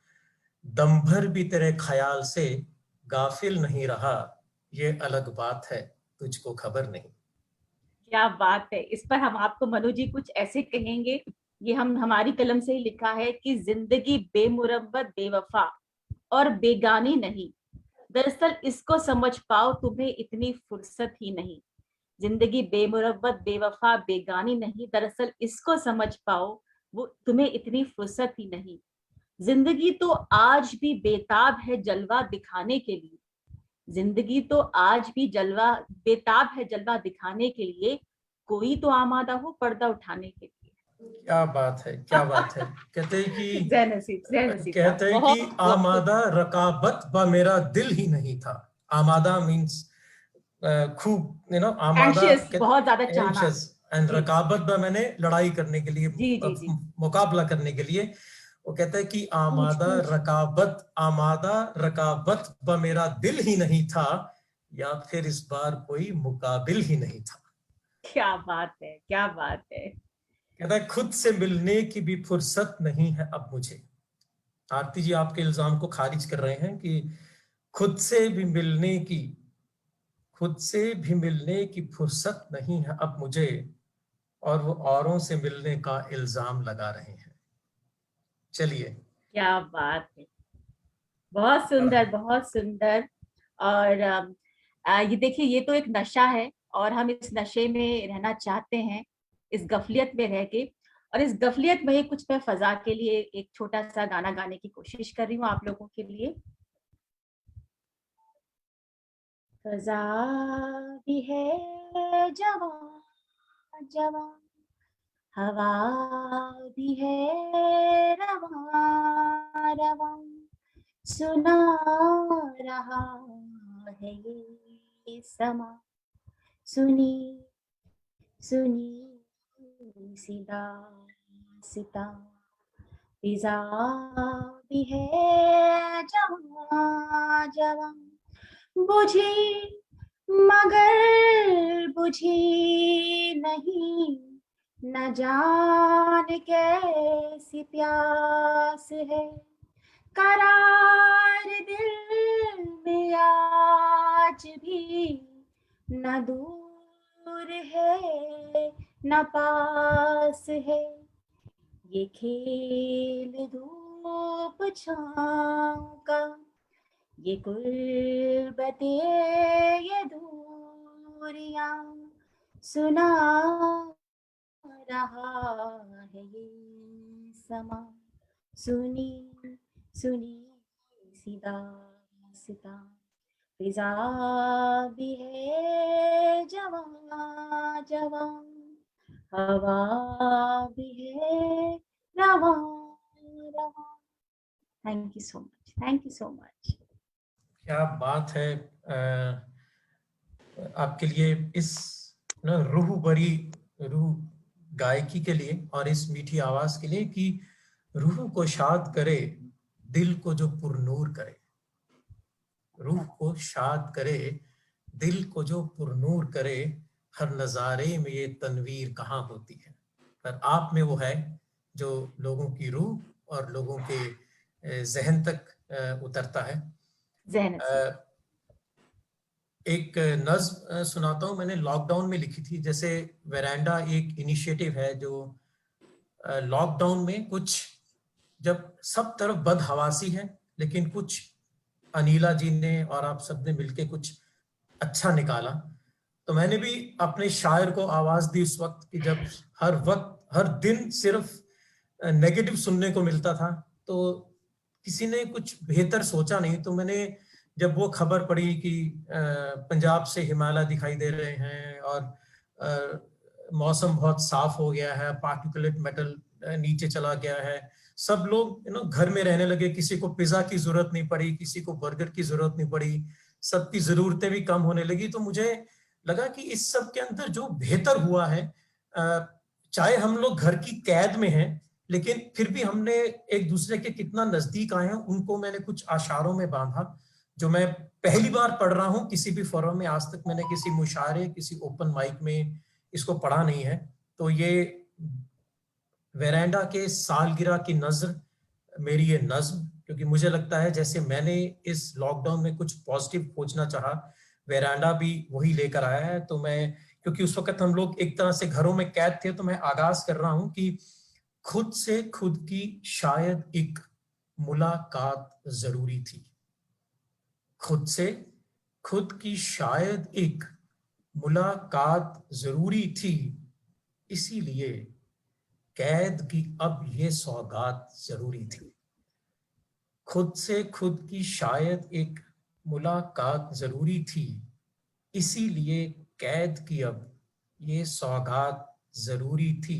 दम भर भी तेरे ख्याल से गाफिल नहीं रहा, ये अलग बात है, तुझको खबर नहीं। क्या बात है। इस पर हम आपको मनु जी कुछ ऐसे कहेंगे, ये हम हमारी कलम से ही लिखा है कि जिंदगी बेमुरब्बत बेवफा और बेगानी नहीं, दरअसल इसको समझ पाओ तुम्हें इतनी फुर्सत ही नहीं। जिंदगी बेमुरब्बत बेवफा बेगानी नहीं, दरअसल इसको समझ पाओ वो तुम्हें इतनी फुर्सत ही नहीं। जिंदगी तो आज भी बेताब है जलवा दिखाने के लिए, जिंदगी तो आज भी बेताब है जलवा दिखाने के लिए, कोई तो आमादा हो पर्दा उठाने के लिए। क्या बात है, क्या बात है। कहते हैं जय नसीब साहब, कि बहुत आमादा रकाबत बा मेरा दिल ही नहीं था। आमादा मीन्स खूब, आमादा, एंशियस, बहुत ज्यादा चाहना। एंशियस, एंड जी रकाबत बा मैंने लड़ाई करने के लिए, जी जी जी। मुकाबला करने के लिए। वो कहता है कि पूछ पूछ। आमादा रकाबत बा मेरा दिल ही नहीं था, या फिर इस बार कोई मुकाबिल ही नहीं था। क्या बात है, क्या बात है। कहता है खुद से मिलने की भी फुर्सत नहीं है अब मुझे। आरती जी आपके इल्जाम को खारिज कर रहे हैं कि खुद से भी मिलने की फुर्सत नहीं है अब मुझे, और वो औरों से मिलने का इल्जाम लगा रहे हैं। चलिए। क्या बात है, बहुत सुंदर, बहुत सुंदर। और ये देखिए, ये तो एक नशा है और हम इस नशे में रहना चाहते हैं, इस गफलियत में रह के। और इस गफलियत में ही कुछ मैं फजा के लिए एक छोटा सा गाना गाने की कोशिश कर रही हूँ आप लोगों के लिए। फजा भी है जवां जवां, हवा भी है रवां रवां, सुना रहा है ये समा सुनी सुनी सीधा सीता फिजा भी है जवां जवां बुझी मगर बुझी नहीं न जान कैसी प्यास है करार दिल में आज भी न दूर है न पास है ये खेल धूप छाँव का ये गुर्बतें ये दूरियां सुना रहा है ये समा सुनी सुनी सीधा सीता फिजा भी है जवां जवां हवा भी है रवां रवां thank you so much thank you so much क्या बात है। आपके लिए इस रूह भरी रूह गायकी के लिए और इस मीठी आवाज के लिए कि रूह को शाद करे दिल को जो पुरनूर करे, रूह को शाद करे दिल को जो पुरनूर करे, हर नजारे में ये तनवीर कहाँ होती है, पर आप में वो है जो लोगों की रूह और लोगों के जहन तक उतरता है। एक नज्म सुनाता हूँ, मैंने लॉकडाउन में लिखी थी। जैसे वेरांडा एक इनिशिएटिव है जो लॉकडाउन में कुछ, जब सब तरफ बदहवासी है लेकिन कुछ अनीला जी ने और आप सबने मिलके कुछ अच्छा निकाला, तो मैंने भी अपने शायर को आवाज दी उस वक्त कि जब हर दिन सिर्फ नेगेटिव सुनने को मिलता था, तो किसी ने कुछ बेहतर सोचा नहीं। तो मैंने जब वो खबर पड़ी कि पंजाब से हिमालय दिखाई दे रहे हैं और मौसम बहुत साफ हो गया है, पार्टिकुलेट मैटर नीचे चला गया है, सब लोग घर में रहने लगे, किसी को पिज्जा की जरूरत नहीं पड़ी, किसी को बर्गर की जरूरत नहीं पड़ी, सबकी जरूरतें भी कम होने लगी। तो मुझे लगा कि इस सब के अंदर जो बेहतर हुआ है, चाहे हम लोग घर की कैद में हैं लेकिन फिर भी हमने एक दूसरे के कितना नजदीक आए हैं, उनको मैंने कुछ आशारों में बांधा जो मैं पहली बार पढ़ रहा हूँ किसी भी फोरम में। आज तक मैंने किसी मुशायरे, किसी ओपन माइक में इसको पढ़ा नहीं है। तो ये वेरांडा के सालगिरह की नज़र मेरी ये नज्म, क्योंकि मुझे लगता है जैसे मैंने इस लॉकडाउन में कुछ पॉजिटिव खोजना चाहा, वेरांडा भी वही लेकर आया है। तो मैं, क्योंकि उस वक्त हम लोग एक तरह से घरों में कैद थे, तो मैं आगाज कर रहा हूँ कि खुद से खुद की शायद एक मुलाकात जरूरी थी, खुद से खुद की शायद एक मुलाकात जरूरी थी, इसीलिए कैद की अब ये सौगात जरूरी थी। खुद से खुद की शायद एक मुलाकात जरूरी थी, इसीलिए कैद की अब ये सौगात जरूरी थी।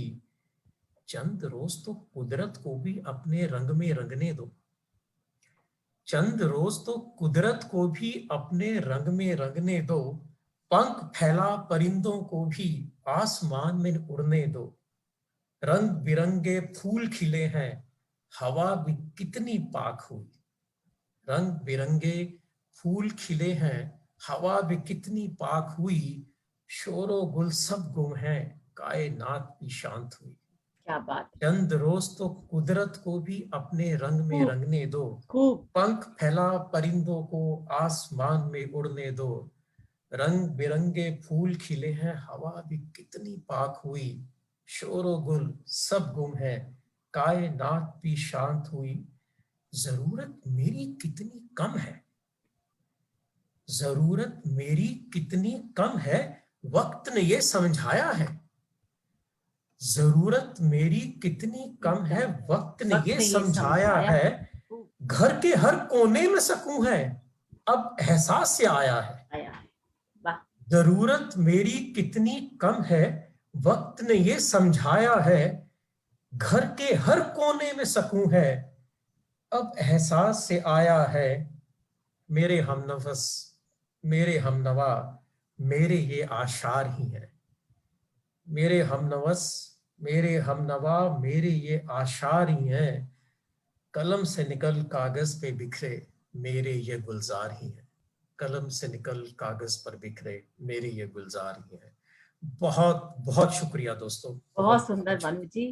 चंद रोज तो कुदरत को भी अपने रंग में रंगने दो, चंद रोज तो कुदरत को भी अपने रंग में रंगने दो, पंख फैला परिंदों को भी आसमान में उड़ने दो। रंग बिरंगे फूल खिले हैं, हवा भी कितनी पाक हुई, रंग बिरंगे फूल खिले हैं, हवा भी कितनी पाक हुई, शोरो गुल सब गुम है, कायनात भी शांत हुई। क्या बात। चंद रोज तो कुदरत को भी अपने रंग में रंगने दो, पंख फैला परिंदों को आसमान में उड़ने दो। रंग बिरंगे फूल खिले हैं, हवा भी कितनी पाक हुई, शोरो गुल सब गुम है, कायनात भी शांत हुई। जरूरत मेरी कितनी कम है, जरूरत मेरी कितनी कम है, वक्त ने ये समझाया है। जरूरत मेरी कितनी कम है, वक्त ने ये समझाया है। घर के हर कोने में सकून है, अब एहसास से आया है। जरूरत मेरी कितनी कम है, वक्त ने ये समझाया है। घर के हर कोने में सकून है, अब एहसास से आया है। मेरे हमनफस, मेरे हमनवा, मेरे ये आशार ही हैं। मेरे हमनवस, मेरे हमनवा, मेरे ये आशार ही हैं। कलम से निकल कागज पे बिखरे, मेरे ये गुलजार ही हैं। कलम से निकल कागज पर बिखरे, मेरे ये गुलजार ही हैं। बहुत बहुत शुक्रिया दोस्तों। बहुत सुंदर मनु जी,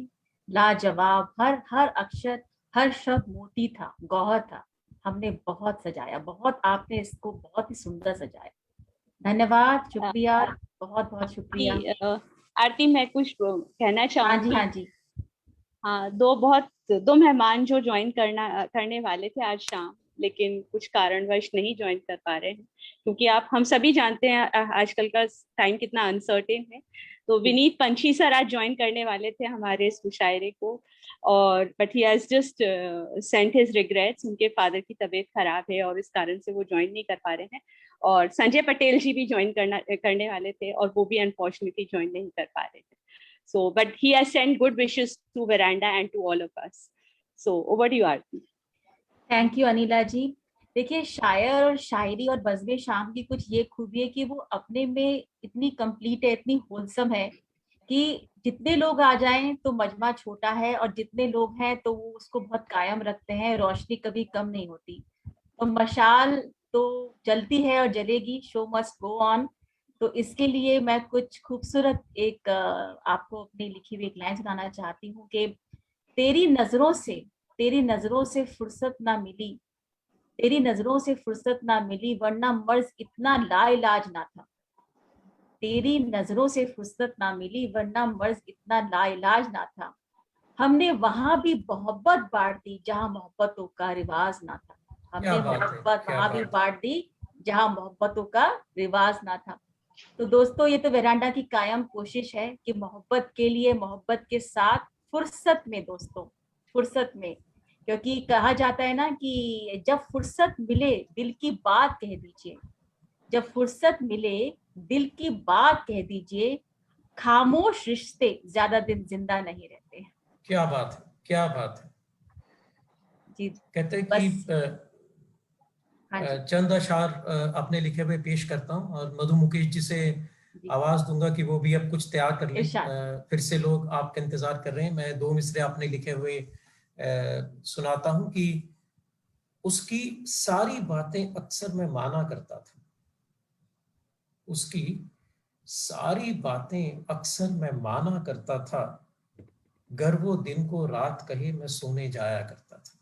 लाजवाब। हर हर अक्षर, हर शब्द मोती था, गौहर था। हमने बहुत सजाया, बहुत, आपने इसको बहुत ही सुंदर सजाया। धन्यवाद, शुक्रिया, बहुत बहुत शुक्रिया। आरती, मैं कुछ कहना हाँ जी, चाहूंगी। हाँ जी। हाँ, दो मेहमान जो ज्वाइन करने वाले थे आज शाम, लेकिन कुछ कारणवश नहीं ज्वाइन कर पा रहे हैं, क्योंकि हम सभी जानते हैं आजकल का टाइम कितना अनसर्टेन है। तो विनीत पंछी सर आज ज्वाइन करने वाले थे हमारे इस मुशायरे को, और but he has just sent his regrets. उनके फादर की तबीयत खराब है और इस कारण से वो ज्वाइन नहीं कर पा रहे हैं। और संजय पटेल जी भी ज्वाइन करने वाले थे और वो भी अनफॉर्चुनेटली ज्वाइन नहीं कर पा रहे थे। So, but he has sent good wishes to Veranda and to all of us. So, over to you, Aarti. Thank you Anila ji. देखिए, शायर और शायरी और बज़्म शाम की कुछ ये खूबी है कि वो अपने में इतनी कंप्लीट है, इतनी होलसम है कि जितने लोग आ जाएं तो मजमा छोटा है, और जितने लोग हैं तो वो उसको बहुत कायम रखते हैं। रोशनी कभी कम नहीं होती। तो मशाल तो जलती है और जलेगी, शो मस्ट गो ऑन। तो इसके लिए मैं कुछ खूबसूरत एक आपको अपनी लिखी हुई एक लाइन सुनाना चाहती हूँ कि तेरी नजरों से फुर्सत ना मिली, तेरी नजरों से फुर्सत ना मिली, वरना मर्ज इतना लाइलाज ना था। तेरी नजरों से फुर्सत ना मिली, वरना मर्ज इतना लाइलाज ना था। हमने वहां भी मोहब्बत बांट दी जहां मोहब्बतों का रिवाज ना था। हमने मोहब्बत वहां भी बांट दी जहां मोहब्बतों का रिवाज ना था। तो दोस्तों, ये तो वेरांडा की कायम कोशिश है कि मोहब्बत के लिए, मोहब्बत के साथ, फुर्सत में दोस्तों, फुर्सत में। क्योंकि कहा जाता है ना कि जब फुर्सत मिले दिल की बात कह दीजिए, जब फुर्सत मिले दिल की बात कह दीजिए, खामोश रिश्ते ज्यादा दिन जिंदा नहीं रहते। क्या बात है, क्या बात है। जी, कहते हैं कि हाँ जी, चंद अशार अपने लिखे हुए पेश करता हूँ और मधु मुकेश जी से आवाज दूंगा कि वो भी अब कुछ तैयार कर लें। फिर से लोग आपका इंतजार कर रहे हैं। मैं 2 मिसरे अपने लिखे हुए सुनाता हूँ कि उसकी सारी बातें अक्सर मैं माना करता था, उसकी सारी बातें अक्सर मैं माना करता था, गर वो दिन को रात कहे मैं सोने जाया करता था।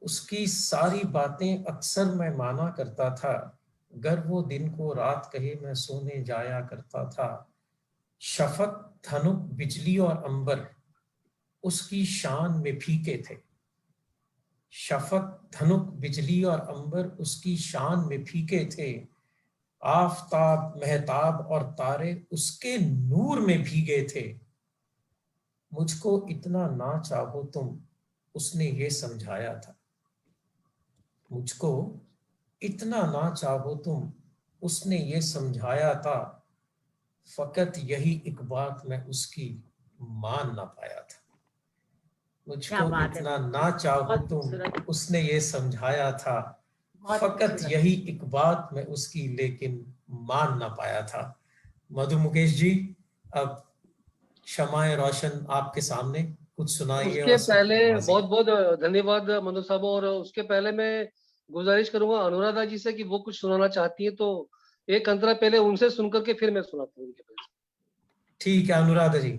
उसकी सारी बातें अक्सर मैं माना करता था, गर वो दिन को रात कहे मैं सोने जाया करता था। शफक, धनुक, बिजली और अंबर उसकी शान में फीके थे। शफक, धनुक, बिजली और अंबर उसकी शान में फीके थे। आफताब, महताब और तारे उसके नूर में भीगे थे। मुझको इतना ना चाहो तुम, उसने ये समझाया था। मुझको इतना ना चाहो तुम, उसने ये समझाया था। फकत यही एक बात मैं उसकी मान ना पाया था। मुझको इतना ना चाहो तुम, उसने ये समझाया था। फकत यही एक बात मैं उसकी लेकिन मान ना पाया था। मधु मुकेश जी, अब शमाए रोशन आपके सामने, कुछ सुनाइए। उसके पहले बहुत बहुत धन्यवाद मनु साहब। और उसके पहले मैं गुजारिश करूंगा अनुराधा जी से कि वो कुछ सुनाना चाहती है, तो एक अंतरा पहले उनसे सुनकर के फिर मैं सुनाता हूँ। ठीक है अनुराधा जी।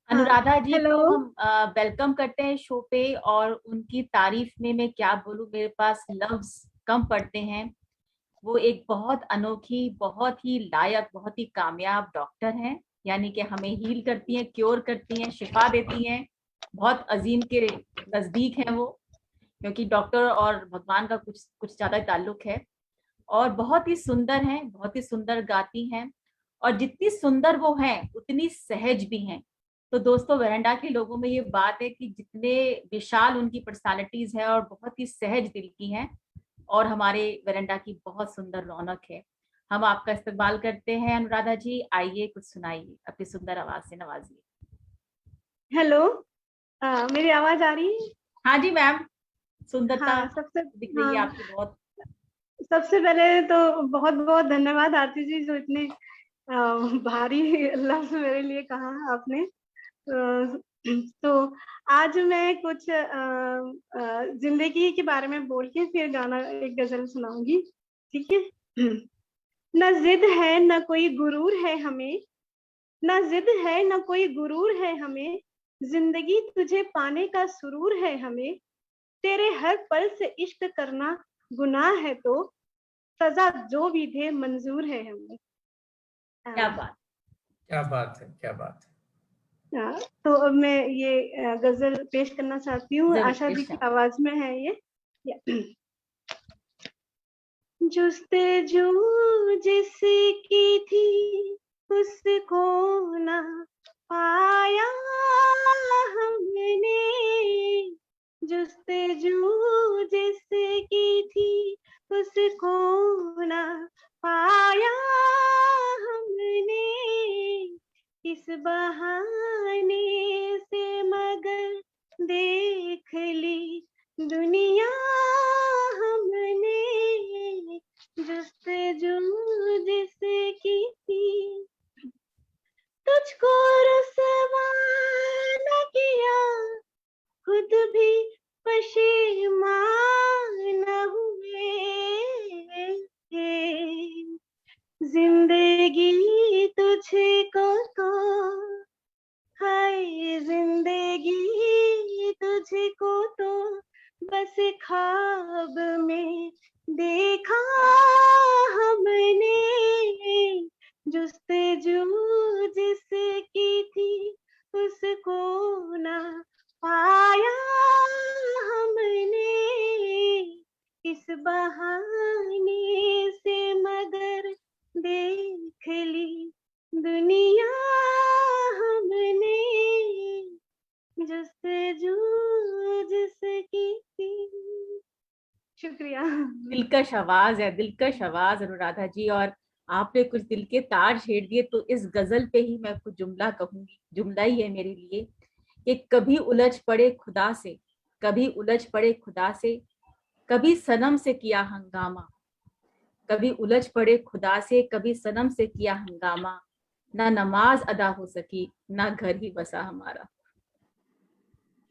अनुराधा जी को हम वेलकम करते हैं शो पे, और उनकी तारीफ में मैं क्या बोलूं, मेरे पास लफ्ज कम पड़ते हैं। वो एक बहुत अनोखी, बहुत ही लायक, बहुत ही कामयाब डॉक्टर हैं, यानी कि हमें हील करती हैं, क्योर करती हैं, शिफा देती हैं। बहुत अजीम के नजदीक हैं वो, क्योंकि डॉक्टर और भगवान का कुछ ज्यादा ताल्लुक है। और बहुत ही सुंदर हैं, बहुत ही सुंदर गाती हैं, और जितनी सुंदर वो हैं उतनी सहज भी हैं। तो दोस्तों, वेरांडा के लोगों में ये बात है कि जितने विशाल उनकी पर्सनालिटीज है और बहुत ही सहज दिल की हैं, और हमारे वेरांडा की बहुत सुंदर रौनक है। हम आपका इस्तकबाल करते हैं अनुराधा जी, आइए कुछ सुनाइए, अपनी सुंदर आवाज से नवाजिए। हेलो, मेरी आवाज आ रही है? हाँ जी मैम, सुंदरता हाँ, दिख रही है आपकी बहुत। सबसे पहले तो बहुत बहुत धन्यवाद आरती जी, जो इतने भारी लफ्ज मेरे लिए कहा आपने। तो आज मैं कुछ जिंदगी के बारे में बोल के फिर गाना, एक गजल सुनाऊंगी, ठीक है। न जिद है न कोई गुरूर है हमें, न जिद है न कोई गुरूर है हमें, जिंदगी तुझे पाने का सुरूर है हमें, तेरे हर पल से इश्क करना गुनाह है तो सजा जो भी दे मंजूर है हमें। क्या बात। क्या बात है, क्या बात है। तो अब मैं ये गजल पेश करना चाहती हूँ, जरूर, आशा जी की इरशाद। आवाज में है ये। जुस्तजू जिसकी थी उसको ना पाया हमने, जुस्तजू जिसकी थी उसको ना पाया हमने, इस बहाने से मगर देख ली दुनिया हमने, जुस्तजू जिसकी थी तुझको रुसवा न किया, खुद भी पशेमान हुए, जिंदगी तुझको तो, हाय जिंदगी तुझको तो बस ख्वाब में देखा हमने, जुस्तजू जिसकी थी उसको ना पाया हमने, इस बहाने से मगर देख ली दुनिया हमने, जुस्तजू जिसकी थी। शुक्रिया। दिलकश आवाज है, दिलकश आवाज अनुराधा जी, और आपने कुछ दिल के तार छेड़ दिए। तो इस गजल पे ही मैं कुछ जुमला कहूंगी, जुमला ही है मेरे लिए, कि कभी उलझ पड़े खुदा से, कभी उलझ पड़े खुदा से, कभी सनम से किया हंगामा, कभी उलझ पड़े खुदा से, कभी सनम से किया हंगामा, ना नमाज अदा हो सकी, ना घर ही बसा हमारा।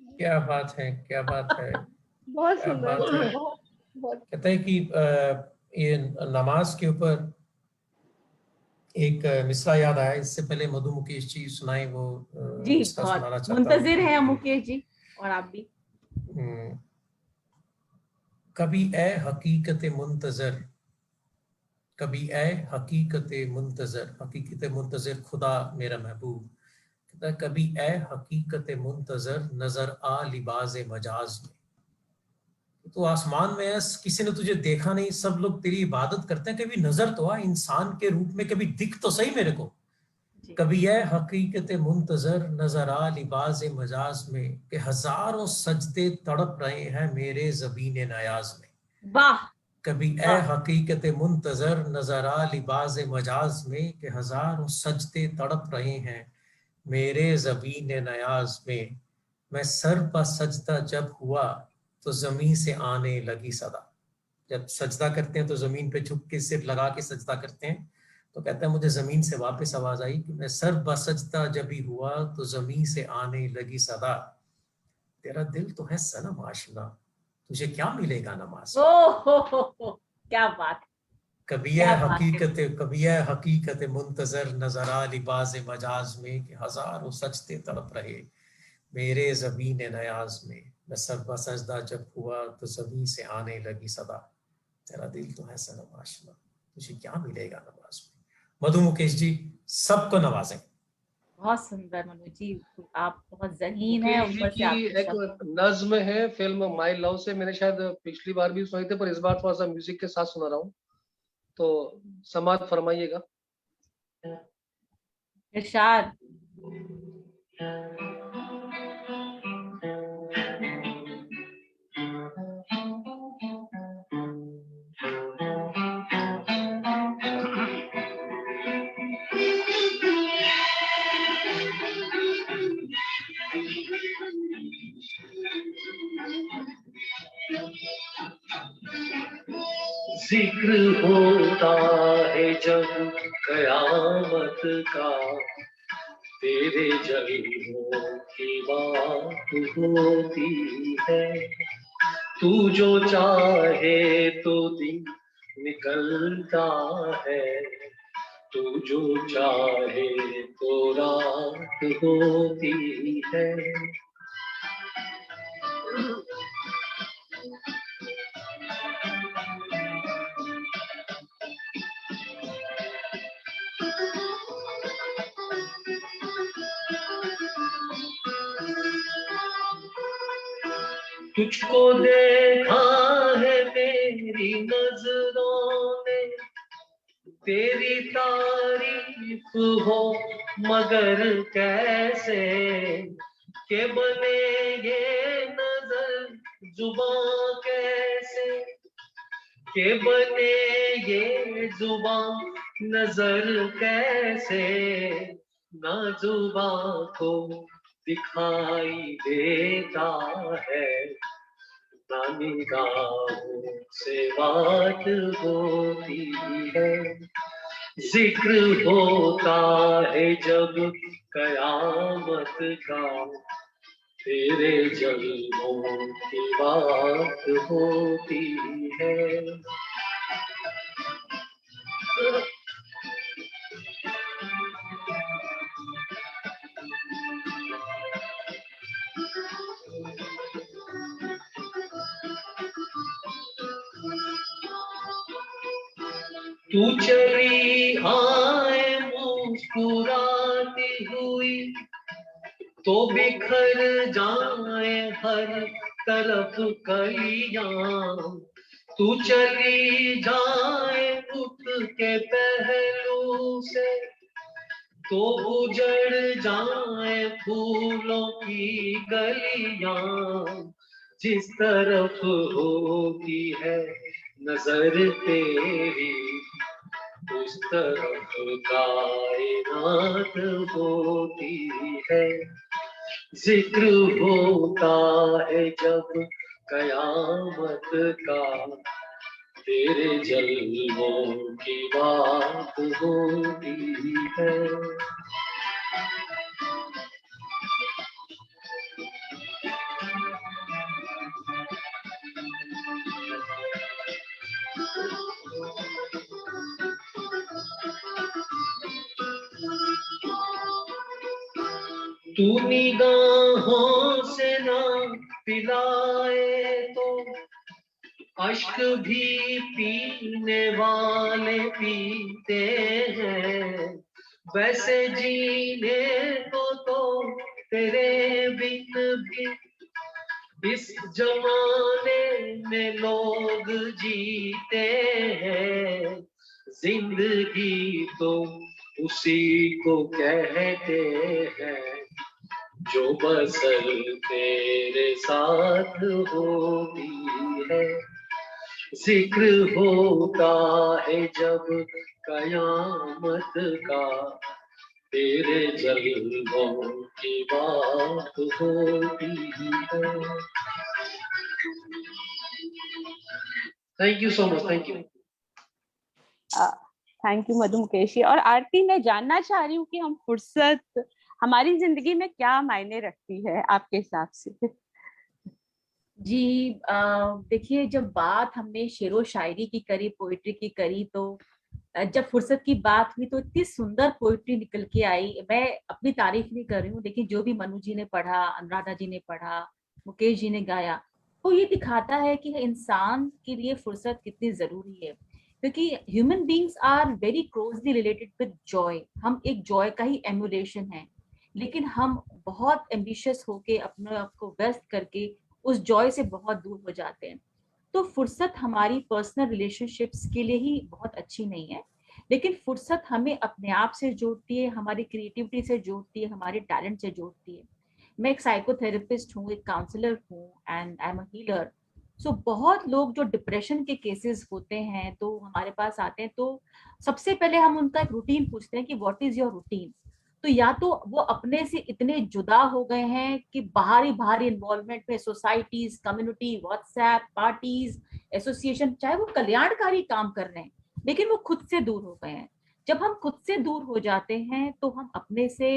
क्या बात है, क्या बात है, बहुत क्या सुंदर, बात है। बहुत। कहते हैं कि ये नमाज के ऊपर एक मिसरा याद आया। इससे पहले मधु मुकेश जी सुनाए, वो जी, मिसरा बहुत सुनाना चाहता हूँ मुंतजिर कि है मुकेश जी, और आप भी। कभी ए हकीकत मुंतजर, कभी ए हकीकत मुंतजर, हकीकत मुंतजर खुदा मेरा महबूब, कहता है कभी ए हकीकत मुंतजर नजर आ लिबाज मजाज में। तो आसमान में है, किसी ने तुझे देखा नहीं, सब लोग तेरी इबादत करते हैं, कभी नजर तो आ इंसान के रूप में, कभी दिख तो सही मेरे को। कभी ए हकीकत मुंतजर नजर आ लिबाज मजाज में, कि हजारों सजदे तड़प रहे हैं मेरे ज़बीन नयाज में। वाह। कभी ए हकीकत मुंतजर नजर आ लिबाज मजाज में, कि हजारों सजदे तड़प रहे हैं मेरे ज़बीन नयाज में। मैं सर पर सजदा जब हुआ तो जमीन से आने लगी सदा। जब सजदा करते हैं तो जमीन पे झुक के सिर लगा के सजदा करते हैं, तो कहता है मुझे जमीन से वापस आवाज आई कि मैं सर बसजदा जब ही हुआ तो जमीन से आने लगी सदा। तेरा दिल तो है सनम आशिना, तुझे क्या मिलेगा नमाज में। ओ क्या बात, कभी क्या है बात है। हकीकत, कभी है हकीकत मुंतजर नजर आ लिबाज मजाज में, कि हजारों सजदे तड़प रहे मेरे ज़बीन नयाज में। मैं सर बसजदा जब हुआ तो जमीन से आने लगी सदा। तेरा दिल तो है सनम आशिना, तुझे क्या मिलेगा नमाज में। मधु मुकेश जी सबको नवाजें। बहुत सुंदर मनु जी, आप बहुत ज़हीन है, मुकेश जी ऊपर से की आपके एक शब्द। नज्म है फिल्म माई लव से, मैंने शायद पिछली बार भी सुनाई थे, पर इस बार थोड़ा सा म्यूजिक के साथ सुना रहा हूँ, तो समाज फरमाइएगा। इरशाद। जिक्र होता है जब कयामत का, तेरे जलवों की बात होती है। तू जो चाहे तो दिन निकलता है, तू जो चाहे तो रात होती है। तुझको देखा है मेरी नजरों ने, तेरी तारीफ हो मगर कैसे, के बने ये नजर जुबां कैसे, के बने ये जुबां नजर कैसे, ना जुबां को दिखाई देता है, ना निगाहों से बात होती है। जिक्र होता है जब कयामत का, तेरे जलवों की बात होती है। तू चली आए मुस्कुराती हुई, तो बिखर जाए हर तरफ कलियां। तू चली जाए उठ के पहलू से, तो उजड़ जाए फूलों की गलियां। जिस तरफ होती है नजर तेरी, उस तरफ कायनात होती है। जिक्र होता है जब कयामत का, तेरे जलवों की बात होती है। तू निगाहों से ना पिलाए तो, अश्क भी पीने वाले पीते हैं। वैसे जीने को तो तेरे बिन भी इस जमाने में लोग जीते हैं। जिंदगी तो उसी को कहते हैं, जो बसर तेरे साथ होती है। जिक्र होता है जब कयामत का, तेरे जलवों की बात होती है। Thank you so much, thank you. Thank you Madhu Mukesh ji. और आरती, मैं जानना चाह रही हूँ कि हम फुर्सत हमारी जिंदगी में क्या मायने रखती है आपके हिसाब से? जी देखिए, जब बात हमने शेरो शायरी की करी, पोइट्री की करी, तो जब फुर्सत की बात हुई तो इतनी सुंदर पोइट्री निकल के आई। मैं अपनी तारीफ नहीं कर रही हूँ, लेकिन जो भी मनु जी ने पढ़ा, अनुराधा जी ने पढ़ा, मुकेश जी ने गाया, तो ये दिखाता है कि इंसान के लिए फुर्सत कितनी जरूरी है। क्योंकि human beings are very closely related with joy. हम एक जॉय का ही एमुलेशन है, लेकिन हम बहुत एम्बिशियस होके अपने आप को व्यस्त करके उस जॉय से बहुत दूर हो जाते हैं। तो फुर्सत हमारी पर्सनल रिलेशनशिप्स के लिए ही बहुत अच्छी नहीं है, लेकिन फुर्सत हमें अपने आप से जोड़ती है, हमारी क्रिएटिविटी से जोड़ती है, हमारे टैलेंट से जोड़ती है। मैं एक साइकोथेरेपिस्ट हूँ, एक काउंसलर हूँ, and I am a healer. So बहुत लोग जो डिप्रेशन के केसेस होते हैं तो हमारे पास आते हैं, तो सबसे पहले हम उनका एक रूटीन पूछते हैं कि व्हाट इज योर रूटीन। तो या तो वो अपने से इतने जुदा हो गए हैं कि बाहरी इन्वॉल्वमेंट में societies, community, WhatsApp, parties, association, चाहे वो कल्याणकारी काम कर रहे हैं, लेकिन वो खुद से दूर हो गए हैं। जब हम खुद से दूर हो जाते हैं तो हम अपने से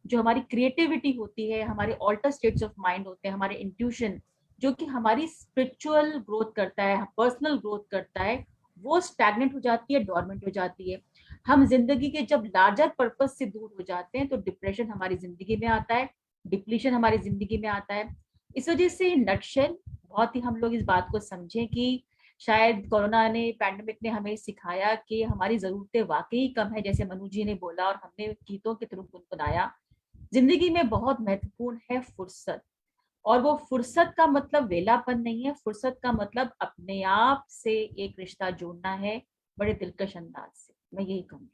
जो हमारी क्रिएटिविटी होती है, हमारे ऑल्टर स्टेट्स ऑफ माइंड होते हैं, हमारे इंट्यूशन जो कि हमारी स्पिरिचुअल ग्रोथ करता है, पर्सनल ग्रोथ करता है, वो स्टैग्नेंट हो जाती है, डोरमेंट हो जाती है। हम जिंदगी के जब लार्जर पर्पस से दूर हो जाते हैं तो डिप्रेशन हमारी जिंदगी में आता है, डिप्लीशन हमारी जिंदगी में आता है। इस वजह से नटशेल बहुत ही हम लोग इस बात को समझें कि शायद कोरोना ने, पैंडेमिक ने हमें सिखाया कि हमारी जरूरतें वाकई कम है, जैसे मनु जी ने बोला और हमने गीतों के थ्रू गुनगुनाया। जिंदगी में बहुत महत्वपूर्ण है फुर्सत, और वो फुर्सत का मतलब वेलापन नहीं है, फुर्सत का मतलब अपने आप से एक रिश्ता जोड़ना है, बड़े दिलकश अंदाज से। मैं यही कहूंगी।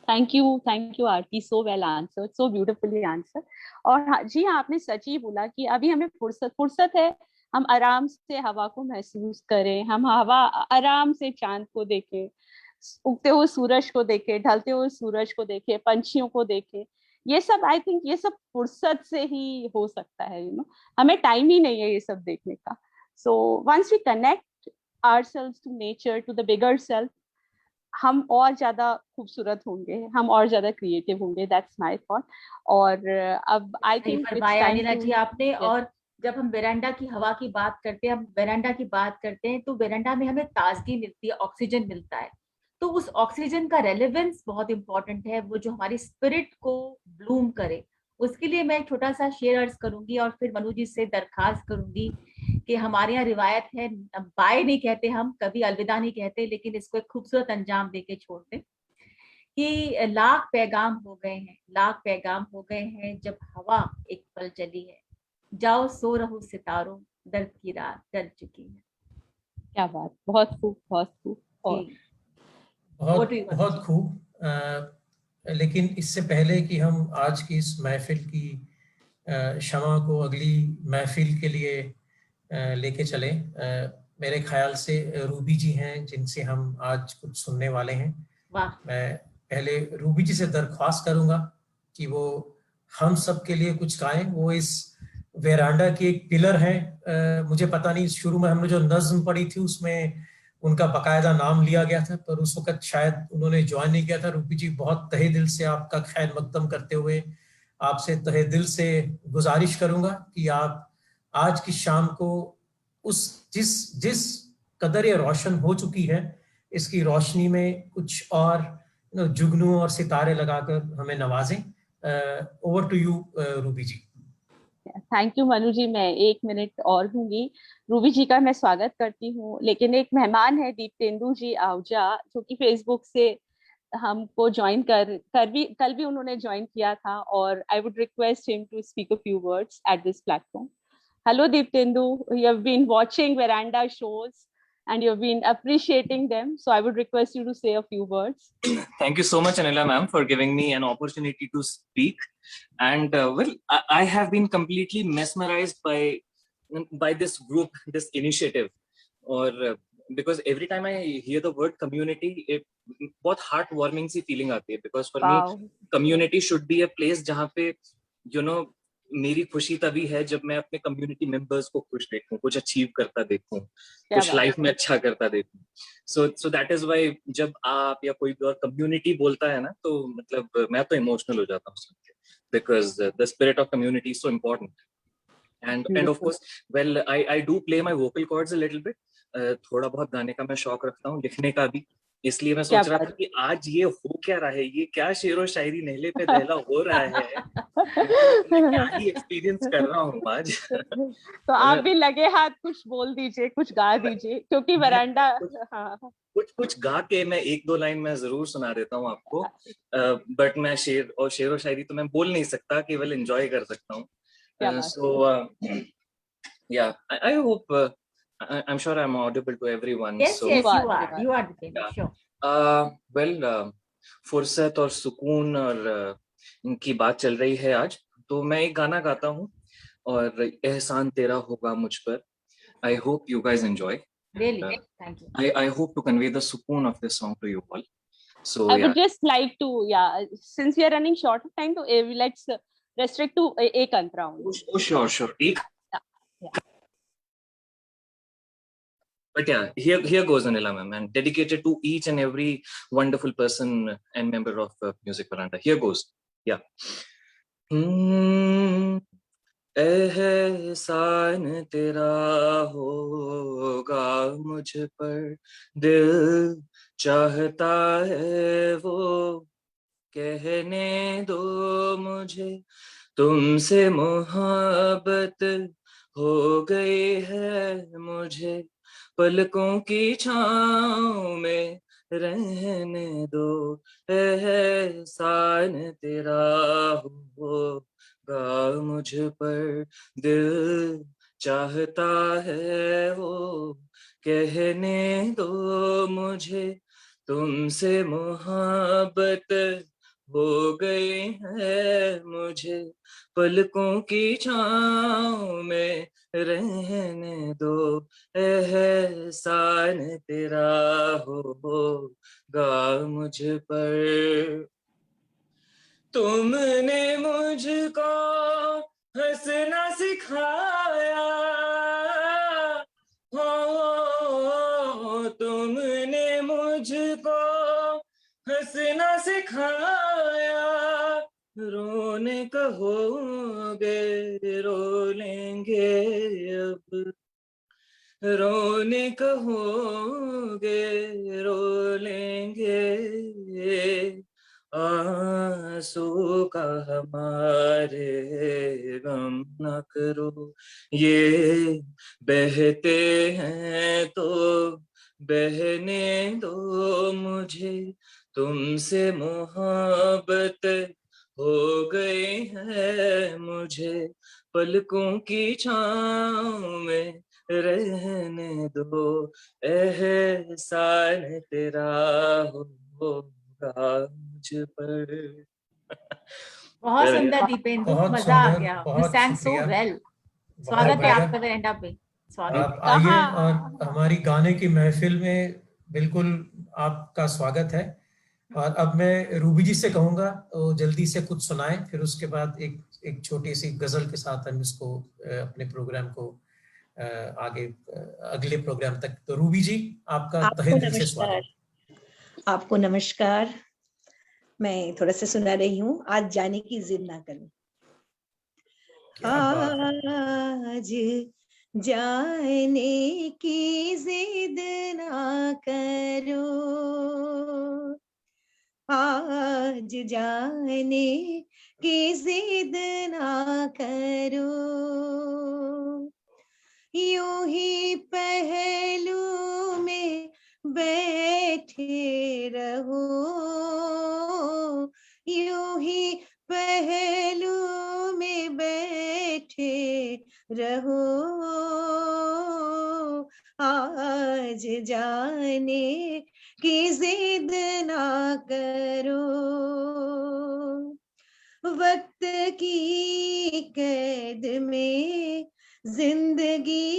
Thank you Aarti, so well answered, so beautifully answer. और हाँ जी, आपने सच ही बोला कि अभी हमें फुर्सत है, हम आराम से हवा को महसूस करें, हम हवा आराम से चांद को देखें, उगते हुए सूरज को देखें, ढलते हुए सूरज को देखें, पंछियों को देखें। ये सब आई थिंक ये सब फुर्सत से ही हो सकता है, हमें टाइम ही नहीं है ये सब देखने का। So once we connect ourselves to nature, to the bigger self, हम और ज्यादा खूबसूरत होंगे, हम और ज्यादा क्रिएटिव होंगे। That's my thought. और अब आई थिंक फरमाया अनिला जी आपने। और जब हम वेरांडा की हवा की बात करते हैं, हम वेरांडा की बात करते हैं, तो वेरांडा में हमें ताजगी मिलती है, ऑक्सीजन मिलता है। तो उस ऑक्सीजन का रेलेवेंस बहुत इंपॉर्टेंट है, वो जो हमारी स्पिरिट को ब्लूम करे। उसके लिए मैं एक छोटा सा शेर अर्ज करूंगी और फिर मनु जी से दरखास्त करूंगी कि हमारे यहाँ रिवायत है, बाय नहीं कहते हम, कभी अलविदा नहीं कहते, लेकिन इसको एक खूबसूरत अंजाम देके छोड़ते कि लाख पैगाम हो गए हैं, लाख पैगाम हो गए हैं, जब हवा एक पल चली है, जाओ सो रहो सितारों, दर्द की रात डर चुकी है। क्या बात, बहुत खूब, बहुत खूब। और बहुत खूब। लेकिन इससे पहले कि हम आज की इस महफिल की शमा को अगली महफिल के लिए लेके चले, मेरे ख्याल से रूबी जी हैं जिनसे हम आज कुछ सुनने वाले हैं। मैं पहले रूबी जी से दरख्वास्त करूंगा कि वो हम सब के लिए कुछ गाएं। वो इस वेरांडा की एक पिलर हैं। मुझे पता नहीं, शुरू में हमने जो नज्म पढ़ी थी उसमें उनका बाकायदा नाम लिया गया था, पर उस वक्त शायद उन्होंने ज्वाइन नहीं किया था। रूबी जी, बहुत तहे दिल से आपका खैर मकदम करते हुए आपसे तहे दिल से गुजारिश करूंगा कि आप आज की शाम को उस जिस कदर ये रोशन हो चुकी है, इसकी रोशनी में कुछ और जुगनू और सितारे लगाकर हमें नवाजें। Over to you Ruby ji. Thank you Manu ji. मैं 1 मिनट और दूंगी। रूबी जी का मैं स्वागत करती हूँ, लेकिन एक मेहमान है दीप्तेंदु जी आहूजा, जो कि फेसबुक से हमको ज्वाइन कल भी उन्होंने ज्वाइन किया था, और I would request him to speak a few words at this platform. Hello Diptendu, you have been watching Veranda shows and you've been appreciating them, so I would request you to say a few words. Thank you so much, Anila ma'am, for giving me an opportunity to speak. And well, I have been completely mesmerized by this group, this initiative, or because every time I hear the word community, it बहुत heartwarming सी feeling आती है, because for me community should be a place जहाँ पे मेरी खुशी तभी है जब मैं अपने कम्युनिटी मेंबर्स को खुश देखूं, कुछ अचीव करता देखूं, कुछ लाइफ में अच्छा करता देखूं। सो दैट इज व्हाई जब आप या कोई और कम्युनिटी बोलता है ना, तो मतलब मैं तो इमोशनल हो जाता हूँ, because the spirit of community is so important. End of course well I do play my vocal cords a little bit. थोड़ा बहुत गाने का मैं शौक रखता हूँ, लिखने का भी। इसलिए मैं सोच रहा था कि आज ये हो क्या रहा है, ये क्या शेर और शायरी नेहले पे दहला हो रहा है, क्या ही एक्सपीरियंस कर रहा हूँ आज। तो आप भी लगे हाथ कुछ बोल दीजिए, कुछ गा दीजिए, क्योंकि वरांडा कुछ गा के मैं 1-2 लाइन मैं जरूर सुना देता हूँ आपको, बट मैं शेर और शायरी तो मैं बोल नहीं सकता, केवल एंजॉय कर सकता हूँ। सो या I hope I'm sure I'm audible to everyone. Yes, so, yes, you are sure. Well, फुर्सत और सुकून और इनकी बात चल रही है आज, तो मैं एक गाना गाता हूँ, और एहसान तेरा होगा मुझ पर. I hope you guys enjoy. Really, thank you. I hope to convey the sukoon of this song to you all. So I yeah. would just like to, since we are running short of time, so let's restrict to ek antara only. Oh, sure. Yeah. But yeah, here goes Anila ma'am, and dedicated to each and every wonderful person and member of Music Veranda. Here goes. Yeah. एहसान तेरा होगा मुझ पर, दिल चाहता है वो कहने दो मुझे, तुमसे मोहब्बत हो गई है मुझे, पलकों की छाँव में रहने दो, एहसान तेरा होगा मुझ पर, दिल चाहता है वो कहने दो मुझे, तुमसे मोहब्बत हो गई है मुझे, पलकों की छाँव में रहने दो, एहसान तेरा होगा मुझ पर। तुमने मुझको हंसना सिखाया हो, तुमने मुझको हंसना सिखाया, रोने कहोगे रो लेंगे अब, रोने कहोगे रो लेंगे, आंसू का हमारे गम न करो, ये बहते हैं तो बहने दो मुझे, तुमसे मोहब्बत हो गई है मुझे, पलकों की छाँव में रहने दो, एहसान तेरा होगा मुझ पर। बहुत सुंदर दीपेंदु, बहुत मजा आ सुंदर, गया। You बहुत sang so शुक्रिया। well. बहुत स्वागत है बढ़िया। आपका वेरेंडा पे। स्वागत। आप आइए और हमारी गाने की महफिल में बिल्कुल आपका स्वागत है। और अब मैं रूबी जी से कहूंगा तो जल्दी से कुछ सुनाएं, फिर उसके बाद एक छोटी सी गजल के साथ हम इसको अपने प्रोग्राम को आगे अगले प्रोग्राम तक। तो रूबी जी, आपका तहे दिल से स्वागत। आपको नमस्कार। मैं थोड़ा सा सुना रही हूँ, आज जाने की जिद ना करूं। आज जाने की जिद ना करो, आज जाने की जिद ना करो, यूं ही पहलू में बैठे रहो, यूं ही पहलू में बैठे रहो, आज जाने की जिद ना करो, वक्त की कैद में जिंदगी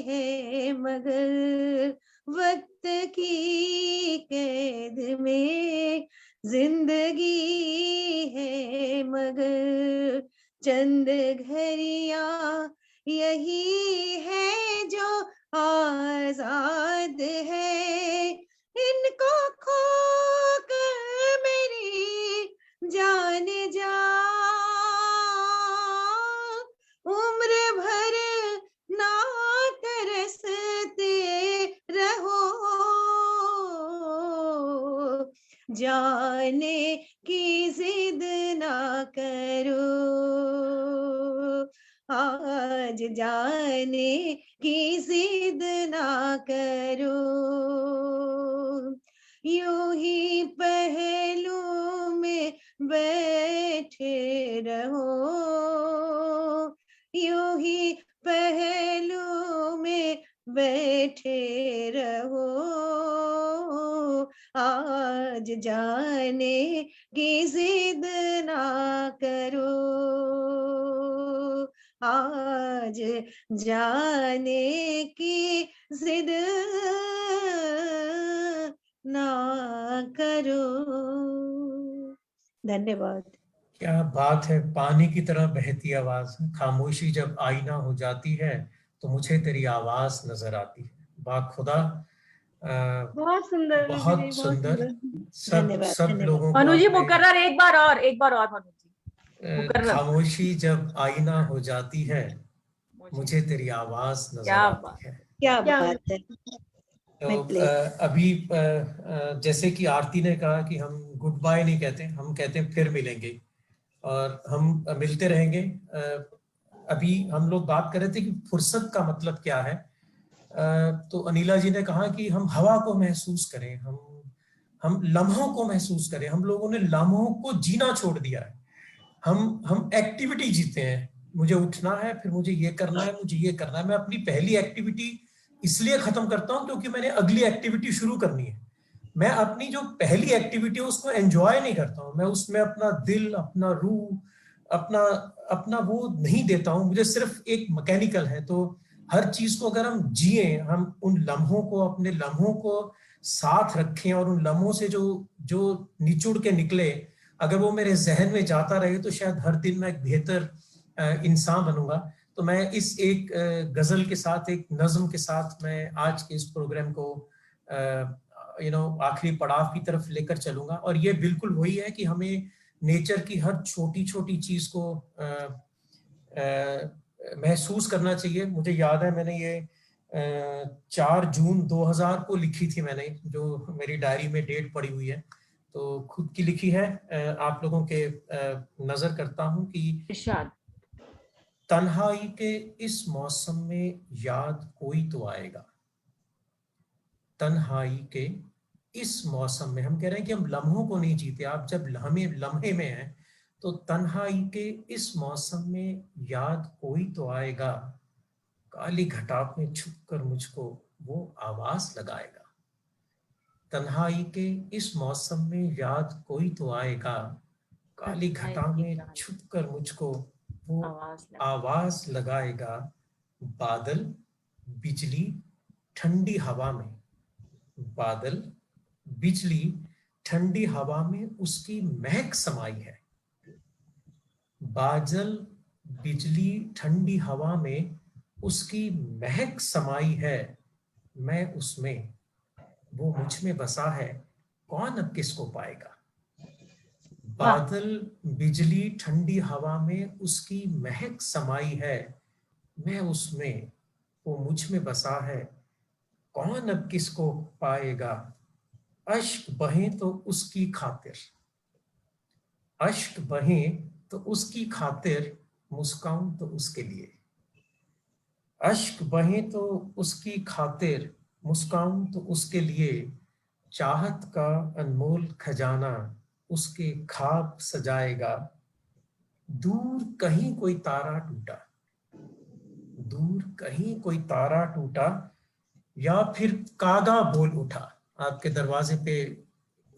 है मगर, वक्त की कैद में जिंदगी है मगर, चंद घड़ियां यही है जो आजाद है, इनको खो कर मेरी जान जा, उम्र भर ना तरसते रहो, जाने की जिद ना करो, आज जाने की जिद ना करो, यूं ही पहलू में बैठे रहो, यूं ही पहलू में बैठे रहो, आज जाने की जिद ना करो, आज जाने की जिद ना करो। धन्यवाद। क्या बात है, पानी की तरह बहती आवाज। खामोशी जब आईना हो जाती है तो मुझे तेरी आवाज नजर आती है। खुदा, बहुत सुंदर विजय जी, बहुत बहुत सुंदर। सुंदर। धन्यवाद, सब धन्यवाद। लोगों को मनु जी आपने, मुकर्रर एक बार और मनु जी मुकर्रर। खामोशी जब आईना हो जाती है मुझे तेरी आवाज नजर क्या आती बात है। क्या क्या बात है। तो अभी जैसे कि आरती ने कहा कि हम गुड बाय नहीं कहते, हम कहते हैं फिर मिलेंगे और हम मिलते रहेंगे। अभी हम लोग बात कर रहे थे कि फुर्सत का मतलब क्या है। तो अनिला जी ने कहा कि हम हवा को महसूस करें, हम लम्हों को महसूस करें। हम लोगों ने लम्हों को जीना छोड़ दिया है। हम एक्टिविटी जीते हैं, मुझे उठना है, फिर मुझे ये करना है, मुझे ये करना है। मैं अपनी पहली एक्टिविटी इसलिए खत्म करता हूं क्योंकि मैंने अगली एक्टिविटी शुरू करनी है। मैं अपनी जो पहली एक्टिविटी है उसको एंजॉय नहीं करता हूं, मैं उसमें अपना दिल, अपना रूह, अपना अपना वो नहीं देता हूं। मुझे सिर्फ एक मैकेनिकल है। तो हर चीज को अगर हम जिए, हम उन लम्हों को, अपने लम्हों को साथ रखें और उन लम्हों से जो जो निचुड़ के निकले, अगर वो मेरे जहन में जाता रहे तो शायद हर दिन मैं एक बेहतर इंसान बनूंगा। तो मैं इस एक गजल के साथ, एक नज्म के साथ मैं आज के इस प्रोग्राम को आखिरी पड़ाव की तरफ लेकर चलूंगा। और ये बिल्कुल वही है कि हमें नेचर की हर छोटी छोटी चीज को महसूस करना चाहिए। मुझे याद है मैंने ये 4 जून 2000 को लिखी थी मैंने, जो मेरी डायरी में डेट पड़ी हुई है, तो खुद की लिखी है। आप लोगों के नजर करता हूं कि इरशाद। तन्हाई के इस मौसम में याद कोई तो आएगा। तन्हाई के इस मौसम में, हम कह रहे हैं कि हम लम्हों को नहीं जीते। आप जब लम्हे में हैं तो तन्हाई के इस मौसम में याद कोई तो आएगा। काली घटा में छुप कर मुझको वो आवाज लगाएगा। तन्हाई के इस मौसम में याद कोई तो आएगा। काली घटा में छुप कर मुझको वो आवाज लगाएगा। बादल, बिजली, ठंडी हवा में, बादल, बिजली, ठंडी हवा में उसकी महक समाई है। बादल, बिजली, ठंडी हवा में उसकी महक समाई है। मैं उसमें, वो मुझ में बसा है, कौन अब किसको पाएगा। बादल, बिजली, ठंडी हवा में उसकी महक समाई है। मैं उसमें, वो मुझ में बसा है, कौन अब किसको पाएगा। अश्क बहें तो उसकी खातिर, अश्क बहें तो उसकी खातिर, मुस्काऊं तो उसके लिए। अश्क बहें तो उसकी खातिर, मुस्काऊं तो उसके लिए। चाहत का अनमोल खजाना उसके ख्वाब सजाएगा। दूर कहीं कोई तारा टूटा, दूर कहीं कोई तारा टूटा, या फिर कागा बोल उठा। आपके दरवाजे पे